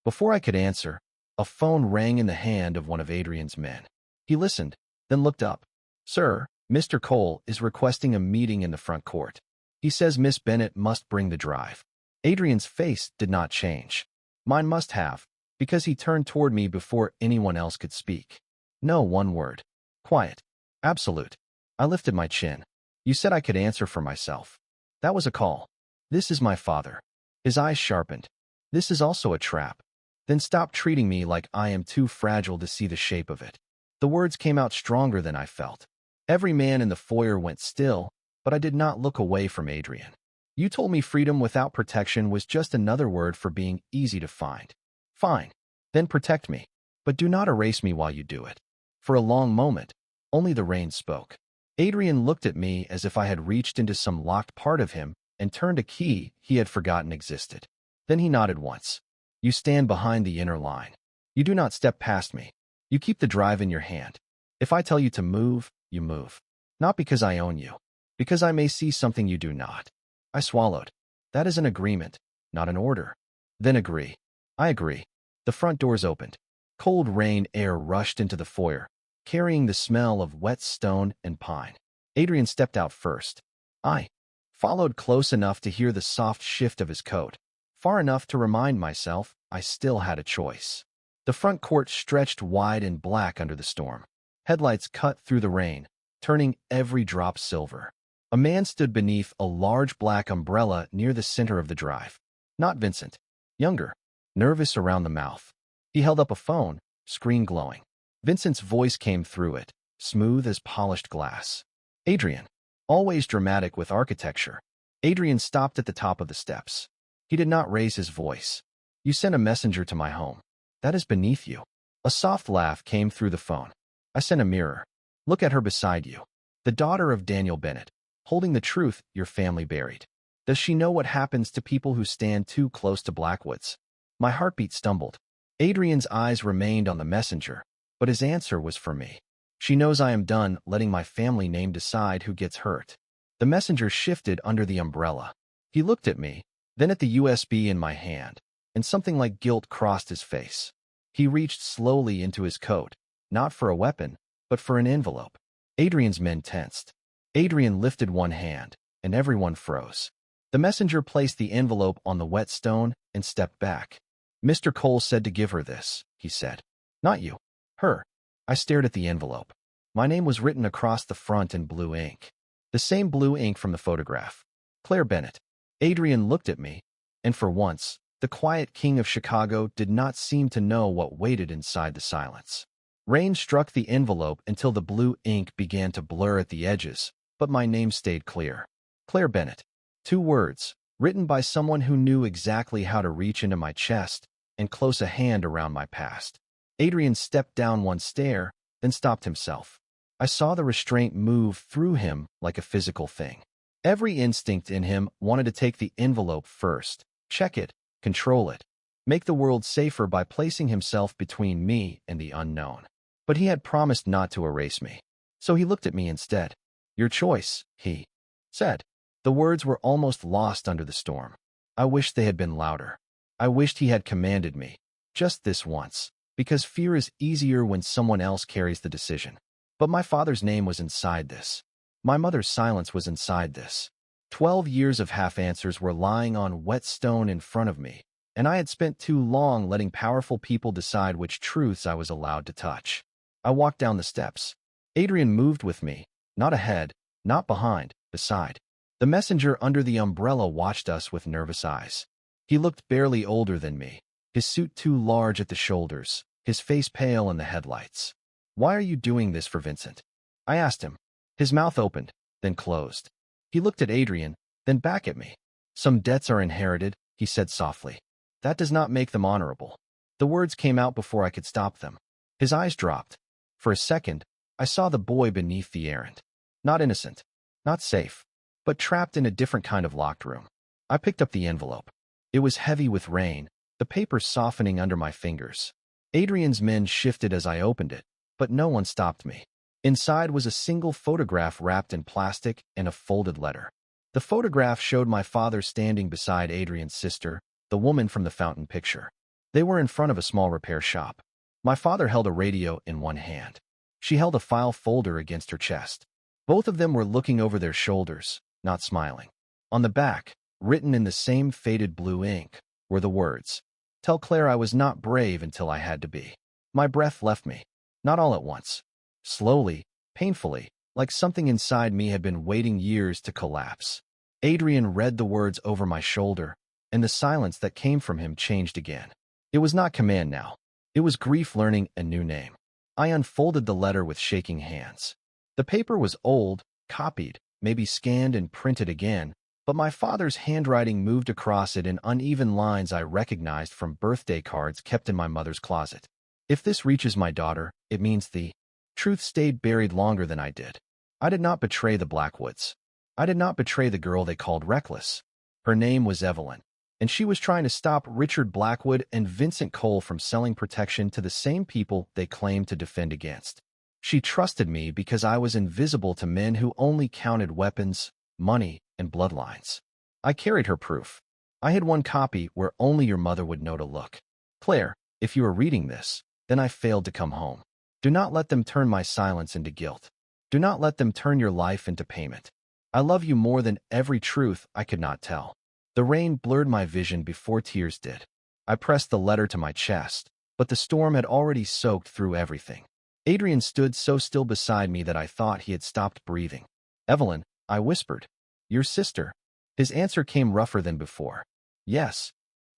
Before I could answer, a phone rang in the hand of one of Adrian's men. He listened, then looked up. "Sir, Mr. Cole is requesting a meeting in the front court. He says Miss Bennett must bring the drive." Adrian's face did not change. Mine must have, because he turned toward me before anyone else could speak. No one word. Quiet. Absolute. I lifted my chin. "You said I could answer for myself." That was a call. "This is my father." His eyes sharpened. "This is also a trap. Then stop treating me like I am too fragile to see the shape of it." The words came out stronger than I felt. Every man in the foyer went still, but I did not look away from Adrian. "You told me freedom without protection was just another word for being easy to find." "Fine. Then protect me. But do not erase me while you do it." For a long moment, only the rain spoke. Adrian looked at me as if I had reached into some locked part of him and turned a key he had forgotten existed. Then he nodded once. "You stand behind the inner line. You do not step past me. You keep the drive in your hand. If I tell you to move, you move. Not because I own you. Because I may see something you do not." I swallowed. "That is an agreement, not an order." "Then agree." "I agree." The front doors opened. Cold rain air rushed into the foyer, carrying the smell of wet stone and pine. Adrian stepped out first. I followed close enough to hear the soft shift of his coat, far enough to remind myself I still had a choice. The front court stretched wide and black under the storm. Headlights cut through the rain, turning every drop silver. A man stood beneath a large black umbrella near the center of the drive. Not Vincent. Younger. nervous around the mouth. He held up a phone, screen glowing. Vincent's voice came through it, smooth as polished glass. Adrian. Always dramatic with architecture. Adrian stopped at the top of the steps. He did not raise his voice. You sent a messenger to my home. That is beneath you. A soft laugh came through the phone. I sent a mirror. Look at her beside you. The daughter of Daniel Bennett, holding the truth your family buried. Does she know what happens to people who stand too close to Blackwoods? My heartbeat stumbled. Adrian's eyes remained on the messenger, but his answer was for me. She knows I am done letting my family name decide who gets hurt. The messenger shifted under the umbrella. He looked at me, then at the USB in my hand, and something like guilt crossed his face. He reached slowly into his coat, not for a weapon, but for an envelope. Adrian's men tensed. Adrian lifted one hand, and everyone froze. The messenger placed the envelope on the wet stone and stepped back. Mr. Cole said to give her this, he said. Not you. Her. I stared at the envelope. My name was written across the front in blue ink. The same blue ink from the photograph. Claire Bennett. Adrian looked at me, and for once, the quiet king of Chicago did not seem to know what waited inside the silence. Rain struck the envelope until the blue ink began to blur at the edges, but my name stayed clear. Claire Bennett. 2 words, written by someone who knew exactly how to reach into my chest and close a hand around my past. Adrian stepped down one stair, then stopped himself. I saw the restraint move through him like a physical thing. Every instinct in him wanted to take the envelope first, check it, control it, make the world safer by placing himself between me and the unknown. But he had promised not to erase me. So he looked at me instead. Your choice, he said. The words were almost lost under the storm. I wished they had been louder. I wished he had commanded me, just this once, because fear is easier when someone else carries the decision. But my father's name was inside this. My mother's silence was inside this. 12 years of half-answers were lying on wet stone in front of me, and I had spent too long letting powerful people decide which truths I was allowed to touch. I walked down the steps. Adrian moved with me, not ahead, not behind, beside. The messenger under the umbrella watched us with nervous eyes. He looked barely older than me, his suit too large at the shoulders, his face pale in the headlights. Why are you doing this for Vincent? I asked him. His mouth opened, then closed. He looked at Adrian, then back at me. Some debts are inherited, he said softly. That does not make them honorable. The words came out before I could stop them. His eyes dropped. For a second, I saw the boy beneath the errand. Not innocent, not safe, but trapped in a different kind of locked room. I picked up the envelope. It was heavy with rain, the paper softening under my fingers. Adrian's men shifted as I opened it, but no one stopped me. Inside was a single photograph wrapped in plastic and a folded letter. The photograph showed my father standing beside Adrian's sister, the woman from the fountain picture. They were in front of a small repair shop. My father held a radio in one hand. She held a file folder against her chest. Both of them were looking over their shoulders, not smiling. On the back, written in the same faded blue ink, were the words, "Tell Claire I was not brave until I had to be." My breath left me, not all at once. Slowly, painfully, like something inside me had been waiting years to collapse. Adrian read the words over my shoulder, and the silence that came from him changed again. It was not command now. It was grief learning a new name. I unfolded the letter with shaking hands. The paper was old, copied, maybe scanned and printed again, but my father's handwriting moved across it in uneven lines I recognized from birthday cards kept in my mother's closet. If this reaches my daughter, it means the truth stayed buried longer than I did. I did not betray the Blackwoods. I did not betray the girl they called Reckless. Her name was Evelyn, and she was trying to stop Richard Blackwood and Vincent Cole from selling protection to the same people they claimed to defend against. She trusted me because I was invisible to men who only counted weapons, money, and bloodlines. I carried her proof. I had one copy where only your mother would know to look. Claire, if you are reading this, then I failed to come home. Do not let them turn my silence into guilt. Do not let them turn your life into payment. I love you more than every truth I could not tell. The rain blurred my vision before tears did. I pressed the letter to my chest, but the storm had already soaked through everything. Adrian stood so still beside me that I thought he had stopped breathing. Evelyn, I whispered. Your sister. His answer came rougher than before. Yes.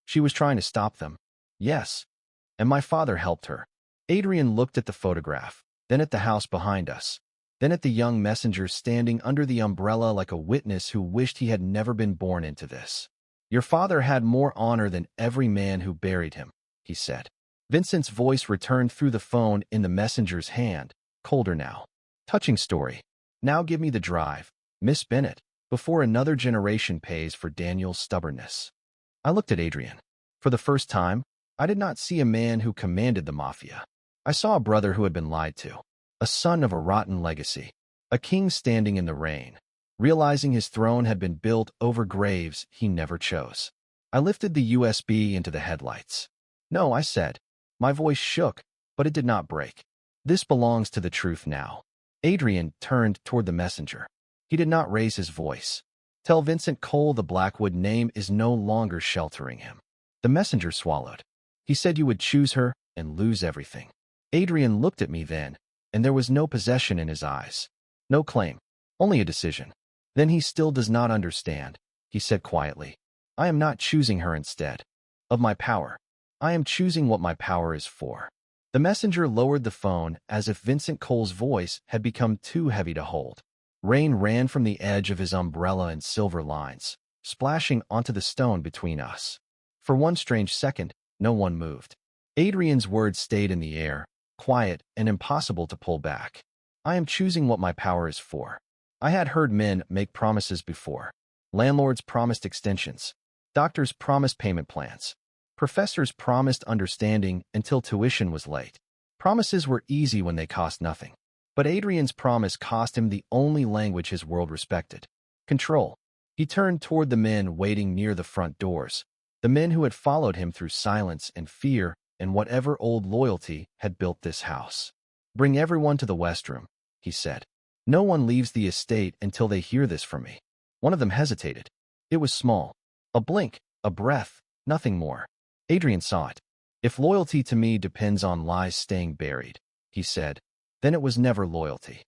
She was trying to stop them. Yes. And my father helped her. Adrian looked at the photograph, then at the house behind us, then at the young messenger standing under the umbrella like a witness who wished he had never been born into this. Your father had more honor than every man who buried him, he said. Vincent's voice returned through the phone in the messenger's hand, colder now. Touching story. Now give me the drive, Miss Bennett, before another generation pays for Daniel's stubbornness. I looked at Adrian. For the first time, I did not see a man who commanded the Mafia. I saw a brother who had been lied to, a son of a rotten legacy, a king standing in the rain, realizing his throne had been built over graves he never chose. I lifted the USB into the headlights. No, I said. My voice shook, but it did not break. This belongs to the truth now. Adrian turned toward the messenger. He did not raise his voice. Tell Vincent Cole the Blackwood name is no longer sheltering him. The messenger swallowed. He said you would choose her and lose everything. Adrian looked at me then, and there was no possession in his eyes. No claim, only a decision. Then he still does not understand, he said quietly. I am not choosing her instead of my power. I am choosing what my power is for. The messenger lowered the phone as if Vincent Cole's voice had become too heavy to hold. Rain ran from the edge of his umbrella in silver lines, splashing onto the stone between us. For one strange second, no one moved. Adrian's words stayed in the air, quiet and impossible to pull back. I am choosing what my power is for. I had heard men make promises before. Landlords promised extensions. Doctors promised payment plans. Professors promised understanding until tuition was late. Promises were easy when they cost nothing. But Adrian's promise cost him the only language his world respected: control. He turned toward the men waiting near the front doors, the men who had followed him through silence and fear and whatever old loyalty had built this house. Bring everyone to the West Room, he said. No one leaves the estate until they hear this from me. One of them hesitated. It was small. A blink, a breath, nothing more. Adrian saw it. If loyalty to me depends on lies staying buried, he said, then it was never loyalty.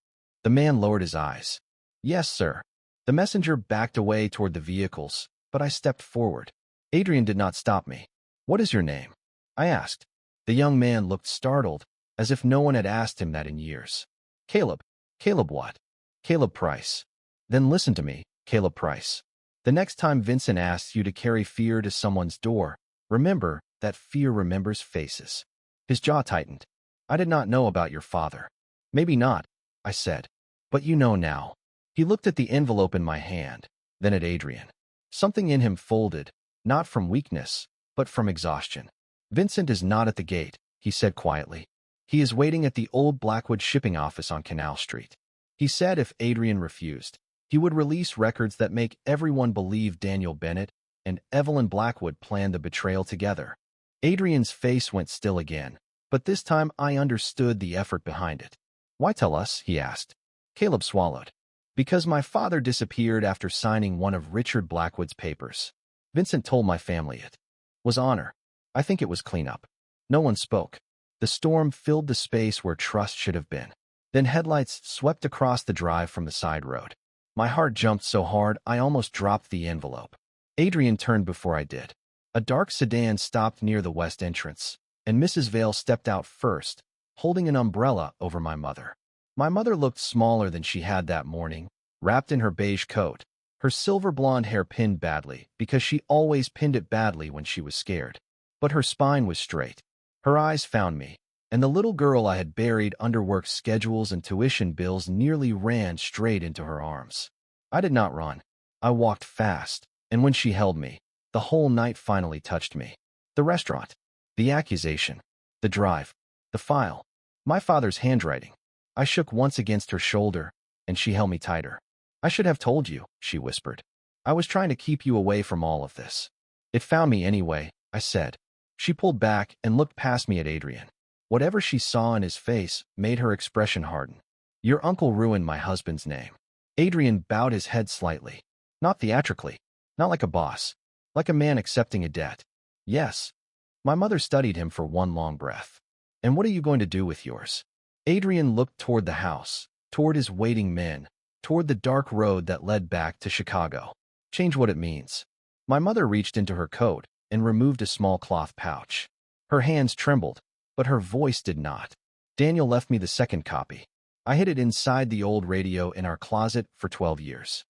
The man lowered his eyes. Yes, sir. The messenger backed away toward the vehicles, but I stepped forward. Adrian did not stop me. What is your name? I asked. The young man looked startled, as if no one had asked him that in years. Caleb. Caleb what? Caleb Price. Then listen to me, Caleb Price. The next time Vincent asks you to carry fear to someone's door, remember that fear remembers faces. His jaw tightened. I did not know about your father. Maybe not, I said. But you know now. He looked at the envelope in my hand, then at Adrian. Something in him folded, not from weakness, but from exhaustion. Vincent is not at the gate, he said quietly. He is waiting at the old Blackwood shipping office on Canal Street. He said if Adrian refused, he would release records that make everyone believe Daniel Bennett and Evelyn Blackwood planned the betrayal together. Adrian's face went still again, but this time I understood the effort behind it. Why tell us? He asked. Caleb swallowed. Because my father disappeared after signing one of Richard Blackwood's papers. Vincent told my family it was honor. I think it was cleanup. No one spoke. The storm filled the space where trust should have been. Then headlights swept across the drive from the side road. My heart jumped so hard I almost dropped the envelope. Adrian turned before I did. A dark sedan stopped near the west entrance, and Mrs. Vale stepped out first, holding an umbrella over my mother. My mother looked smaller than she had that morning, wrapped in her beige coat, her silver blonde hair pinned badly because she always pinned it badly when she was scared. But her spine was straight. Her eyes found me, and the little girl I had buried under work schedules and tuition bills nearly ran straight into her arms. I did not run. I walked fast, and when she held me, the whole night finally touched me. The restaurant, the accusation, the drive, the file, my father's handwriting. I shook once against her shoulder, and she held me tighter. I should have told you, she whispered. I was trying to keep you away from all of this. It found me anyway, I said. She pulled back and looked past me at Adrian. Whatever she saw in his face made her expression harden. Your uncle ruined my husband's name. Adrian bowed his head slightly. Not theatrically, not like a boss, like a man accepting a debt. Yes. My mother studied him for one long breath. And what are you going to do with yours? Adrian looked toward the house, toward his waiting men, toward the dark road that led back to Chicago. Change what it means. My mother reached into her coat and removed a small cloth pouch. Her hands trembled, but her voice did not. Daniel left me the second copy. I hid it inside the old radio in our closet for 12 years.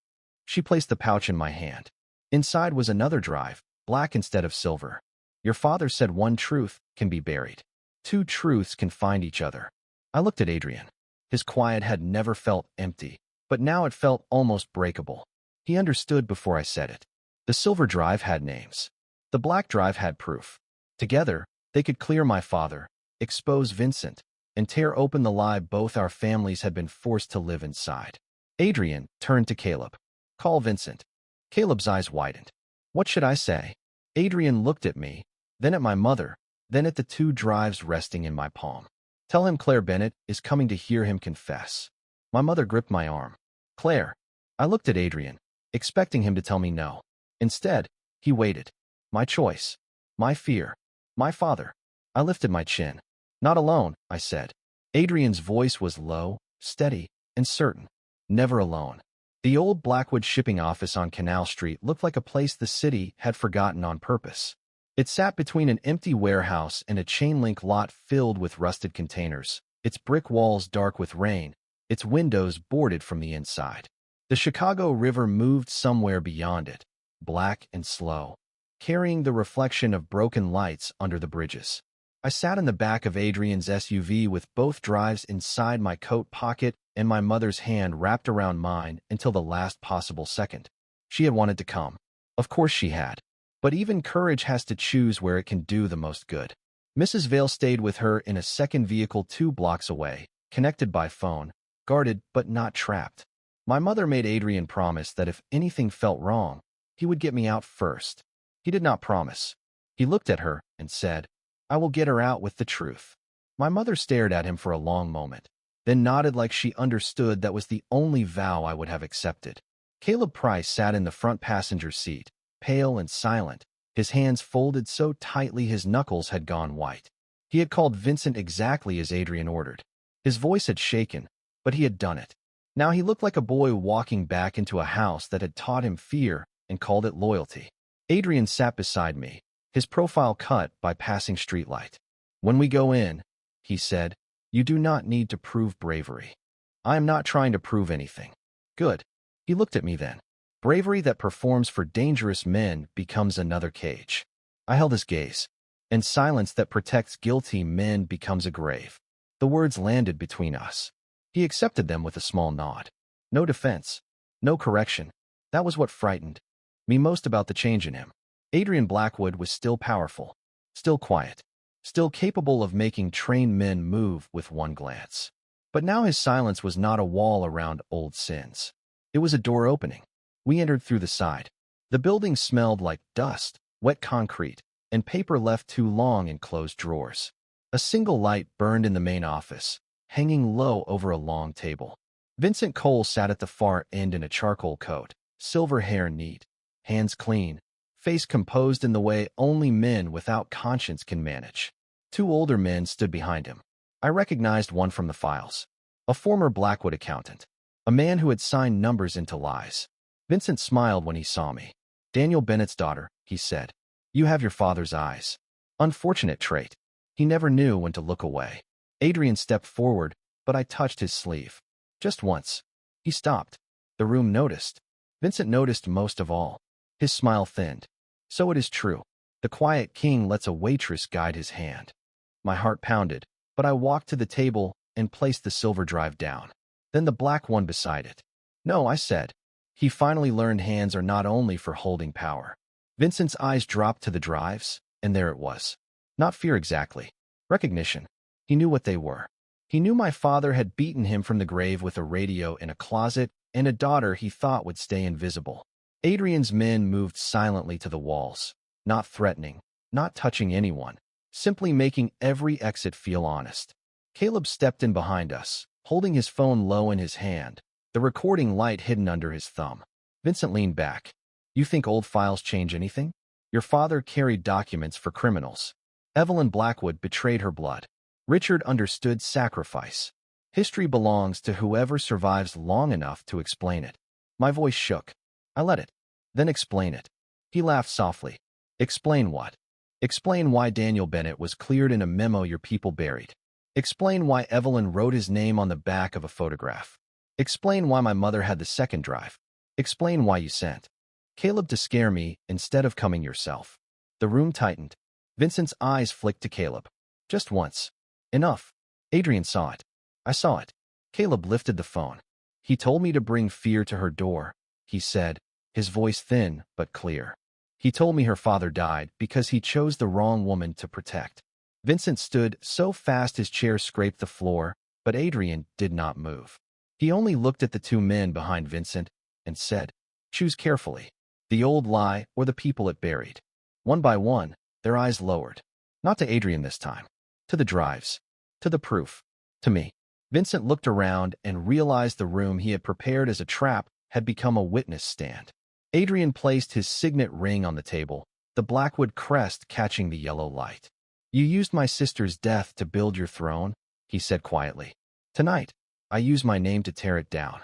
She placed the pouch in my hand. Inside was another drive, black instead of silver. Your father said one truth can be buried. Two truths can find each other. I looked at Adrian. His quiet had never felt empty, but now it felt almost breakable. He understood before I said it. The silver drive had names. The black drive had proof. Together, they could clear my father, expose Vincent, and tear open the lie both our families had been forced to live inside. Adrian turned to Caleb. Call Vincent. Caleb's eyes widened. What should I say? Adrian looked at me, then at my mother, then at the two drives resting in my palm. Tell him Claire Bennett is coming to hear him confess. My mother gripped my arm. Claire. I looked at Adrian, expecting him to tell me no. Instead, he waited. My choice. My fear. My father. I lifted my chin. Not alone, I said. Adrian's voice was low, steady, and certain. Never alone. The old Blackwood shipping office on Canal Street looked like a place the city had forgotten on purpose. It sat between an empty warehouse and a chain-link lot filled with rusted containers, its brick walls dark with rain, its windows boarded from the inside. The Chicago River moved somewhere beyond it, black and slow, carrying the reflection of broken lights under the bridges. I sat in the back of Adrian's SUV with both drives inside my coat pocket and my mother's hand wrapped around mine until the last possible second. She had wanted to come. Of course she had. But even courage has to choose where it can do the most good. Mrs. Vale stayed with her in a second vehicle 2 blocks away, connected by phone, guarded but not trapped. My mother made Adrian promise that if anything felt wrong, he would get me out first. He did not promise. He looked at her and said, I will get her out with the truth. My mother stared at him for a long moment, then nodded like she understood that was the only vow I would have accepted. Caleb Price sat in the front passenger seat, pale and silent, his hands folded so tightly his knuckles had gone white. He had called Vincent exactly as Adrian ordered. His voice had shaken, but he had done it. Now he looked like a boy walking back into a house that had taught him fear and called it loyalty. Adrian sat beside me, his profile cut by passing streetlight. When we go in, he said, you do not need to prove bravery. I am not trying to prove anything. Good. He looked at me then. Bravery that performs for dangerous men becomes another cage. I held his gaze. And silence that protects guilty men becomes a grave. The words landed between us. He accepted them with a small nod. No defense. No correction. That was what frightened me most about the change in him. Adrian Blackwood was still powerful, still quiet, still capable of making trained men move with one glance. But now his silence was not a wall around old sins. It was a door opening. We entered through the side. The building smelled like dust, wet concrete, and paper left too long in closed drawers. A single light burned in the main office, hanging low over a long table. Vincent Cole sat at the far end in a charcoal coat, silver hair neat, hands clean, face composed in the way only men without conscience can manage. 2 older men stood behind him. I recognized one from the files. A former Blackwood accountant. A man who had signed numbers into lies. Vincent smiled when he saw me. Daniel Bennett's daughter, he said. You have your father's eyes. Unfortunate trait. He never knew when to look away. Adrian stepped forward, but I touched his sleeve. Just once. He stopped. The room noticed. Vincent noticed most of all. His smile thinned. So it is true. The quiet king lets a waitress guide his hand. My heart pounded, but I walked to the table and placed the silver drive down. Then the black one beside it. No, I said. He finally learned hands are not only for holding power. Vincent's eyes dropped to the drives, and there it was. Not fear exactly. Recognition. He knew what they were. He knew my father had beaten him from the grave with a radio in a closet and a daughter he thought would stay invisible. Adrian's men moved silently to the walls, not threatening, not touching anyone, simply making every exit feel honest. Caleb stepped in behind us, holding his phone low in his hand, the recording light hidden under his thumb. Vincent leaned back. You think old files change anything? Your father carried documents for criminals. Evelyn Blackwood betrayed her blood. Richard understood sacrifice. History belongs to whoever survives long enough to explain it. My voice shook. I let it. Then explain it. He laughed softly. Explain what? Explain why Daniel Bennett was cleared in a memo your people buried. Explain why Evelyn wrote his name on the back of a photograph. Explain why my mother had the second drive. Explain why you sent Caleb to scare me instead of coming yourself. The room tightened. Vincent's eyes flicked to Caleb. Just once. Enough. Adrian saw it. I saw it. Caleb lifted the phone. He told me to bring fear to her door, he said, his voice thin but clear. He told me her father died because he chose the wrong woman to protect. Vincent stood so fast his chair scraped the floor, but Adrian did not move. He only looked at the two men behind Vincent and said, choose carefully, the old lie or the people it buried. One by one, their eyes lowered. Not to Adrian this time. To the drives. To the proof. To me. Vincent looked around and realized the room he had prepared as a trap had become a witness stand. Adrian placed his signet ring on the table, the Blackwood crest catching the yellow light. You used my sister's death to build your throne, he said quietly. Tonight, I use my name to tear it down.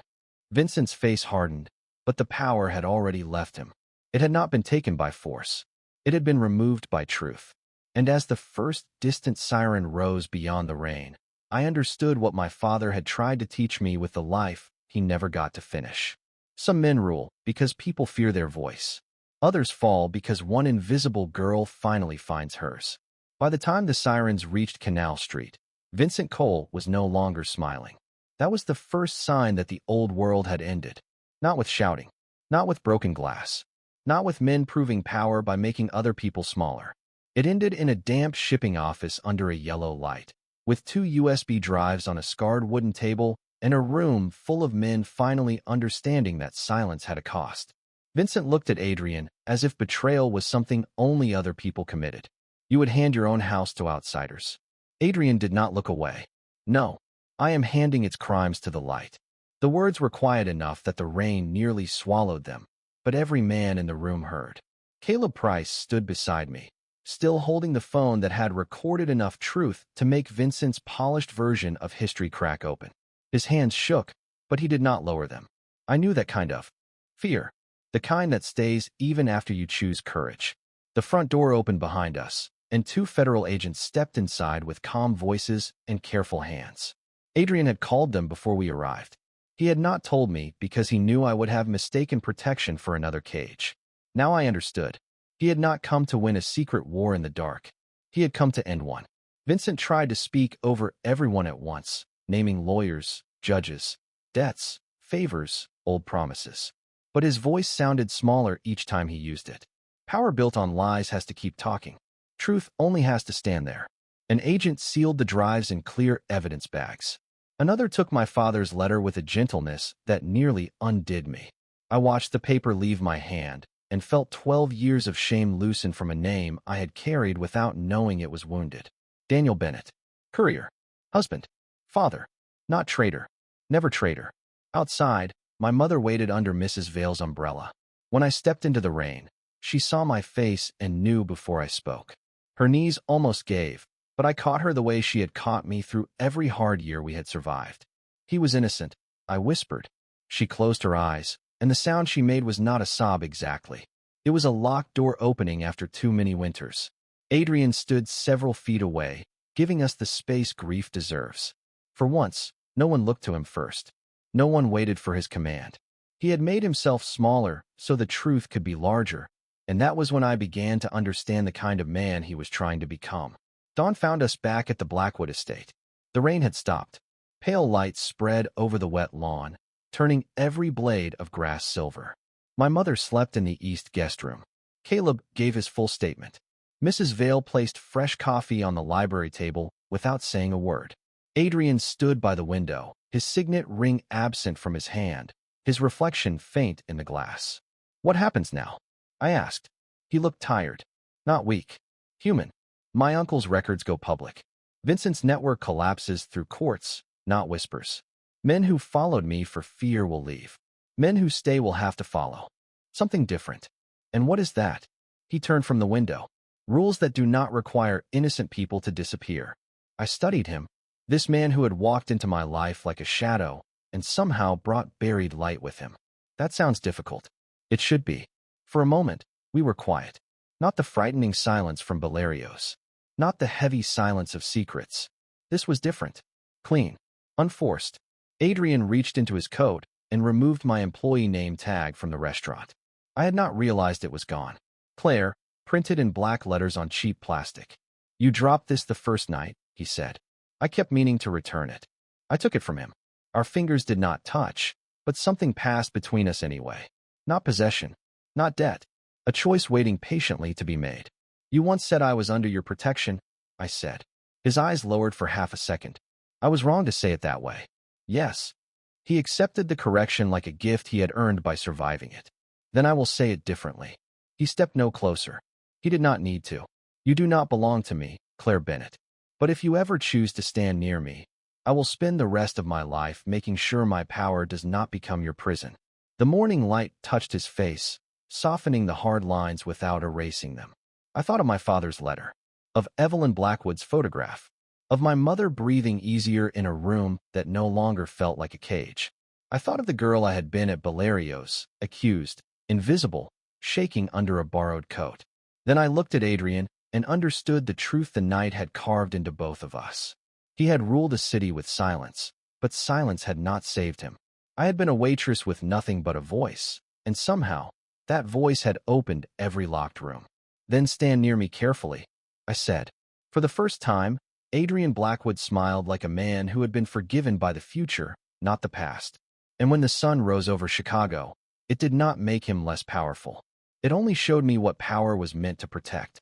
Vincent's face hardened, but the power had already left him. It had not been taken by force. It had been removed by truth. And as the first distant siren rose beyond the rain, I understood what my father had tried to teach me with the life he never got to finish. Some men rule because people fear their voice. Others fall because one invisible girl finally finds hers. By the time the sirens reached Canal Street, Vincent Cole was no longer smiling. That was the first sign that the old world had ended. Not with shouting. Not with broken glass. Not with men proving power by making other people smaller. It ended in a damp shipping office under a yellow light, with 2 USB drives on a scarred wooden table and a room full of men finally understanding that silence had a cost. Vincent looked at Adrian as if betrayal was something only other people committed. You would hand your own house to outsiders. Adrian did not look away. No, I am handing its crimes to the light. The words were quiet enough that the rain nearly swallowed them, but every man in the room heard. Caleb Price stood beside me, still holding the phone that had recorded enough truth to make Vincent's polished version of history crack open. His hands shook, but he did not lower them. I knew that kind of fear, the kind that stays even after you choose courage. The front door opened behind us, and 2 federal agents stepped inside with calm voices and careful hands. Adrian had called them before we arrived. He had not told me because he knew I would have mistaken protection for another cage. Now I understood. He had not come to win a secret war in the dark. He had come to end one. Vincent tried to speak over everyone at once, naming lawyers, judges, debts, favors, old promises. But his voice sounded smaller each time he used it. Power built on lies has to keep talking. Truth only has to stand there. An agent sealed the drives in clear evidence bags. Another took my father's letter with a gentleness that nearly undid me. I watched the paper leave my hand and felt 12 years of shame loosen from a name I had carried without knowing it was wounded. Daniel Bennett. Courier. Husband. Father. Not traitor. Never traitor. Outside, my mother waited under Mrs. Vale's umbrella. When I stepped into the rain, she saw my face and knew before I spoke. Her knees almost gave, but I caught her the way she had caught me through every hard year we had survived. He was innocent, I whispered. She closed her eyes, and the sound she made was not a sob exactly. It was a locked door opening after too many winters. Adrian stood several feet away, giving us the space grief deserves. For once, no one looked to him first. No one waited for his command. He had made himself smaller so the truth could be larger, and that was when I began to understand the kind of man he was trying to become. Dawn found us back at the Blackwood estate. The rain had stopped. Pale lights spread over the wet lawn, turning every blade of grass silver. My mother slept in the east guest room. Caleb gave his full statement. Mrs. Vale placed fresh coffee on the library table without saying a word. Adrian stood by the window, his signet ring absent from his hand, his reflection faint in the glass. What happens now? I asked. He looked tired. Not weak. Human. My uncle's records go public. Vincent's network collapses through courts, not whispers. Men who followed me for fear will leave. Men who stay will have to follow. Something different. And what is that? He turned from the window. Rules that do not require innocent people to disappear. I studied him. This man who had walked into my life like a shadow and somehow brought buried light with him. That sounds difficult. It should be. For a moment, we were quiet. Not the frightening silence from Belario's. Not the heavy silence of secrets. This was different. Clean. Unforced. Adrian reached into his coat and removed my employee name tag from the restaurant. I had not realized it was gone. Claire, printed in black letters on cheap plastic. You dropped this the first night, he said. I kept meaning to return it. I took it from him. Our fingers did not touch, but something passed between us anyway. Not possession. Not debt. A choice waiting patiently to be made. You once said I was under your protection, I said. His eyes lowered for half a second. I was wrong to say it that way. Yes. He accepted the correction like a gift he had earned by surviving it. Then I will say it differently. He stepped no closer. He did not need to. You do not belong to me, Claire Bennett. But if you ever choose to stand near me, I will spend the rest of my life making sure my power does not become your prison. The morning light touched his face, softening the hard lines without erasing them. I thought of my father's letter, of Evelyn Blackwood's photograph, of my mother breathing easier in a room that no longer felt like a cage. I thought of the girl I had been at Belario's, accused, invisible, shaking under a borrowed coat. Then I looked at Adrian and understood the truth the night had carved into both of us. He had ruled a city with silence, but silence had not saved him. I had been a waitress with nothing but a voice, and somehow, that voice had opened every locked room. Then stand near me carefully, I said. For the first time, Adrian Blackwood smiled like a man who had been forgiven by the future, not the past. And when the sun rose over Chicago, it did not make him less powerful. It only showed me what power was meant to protect.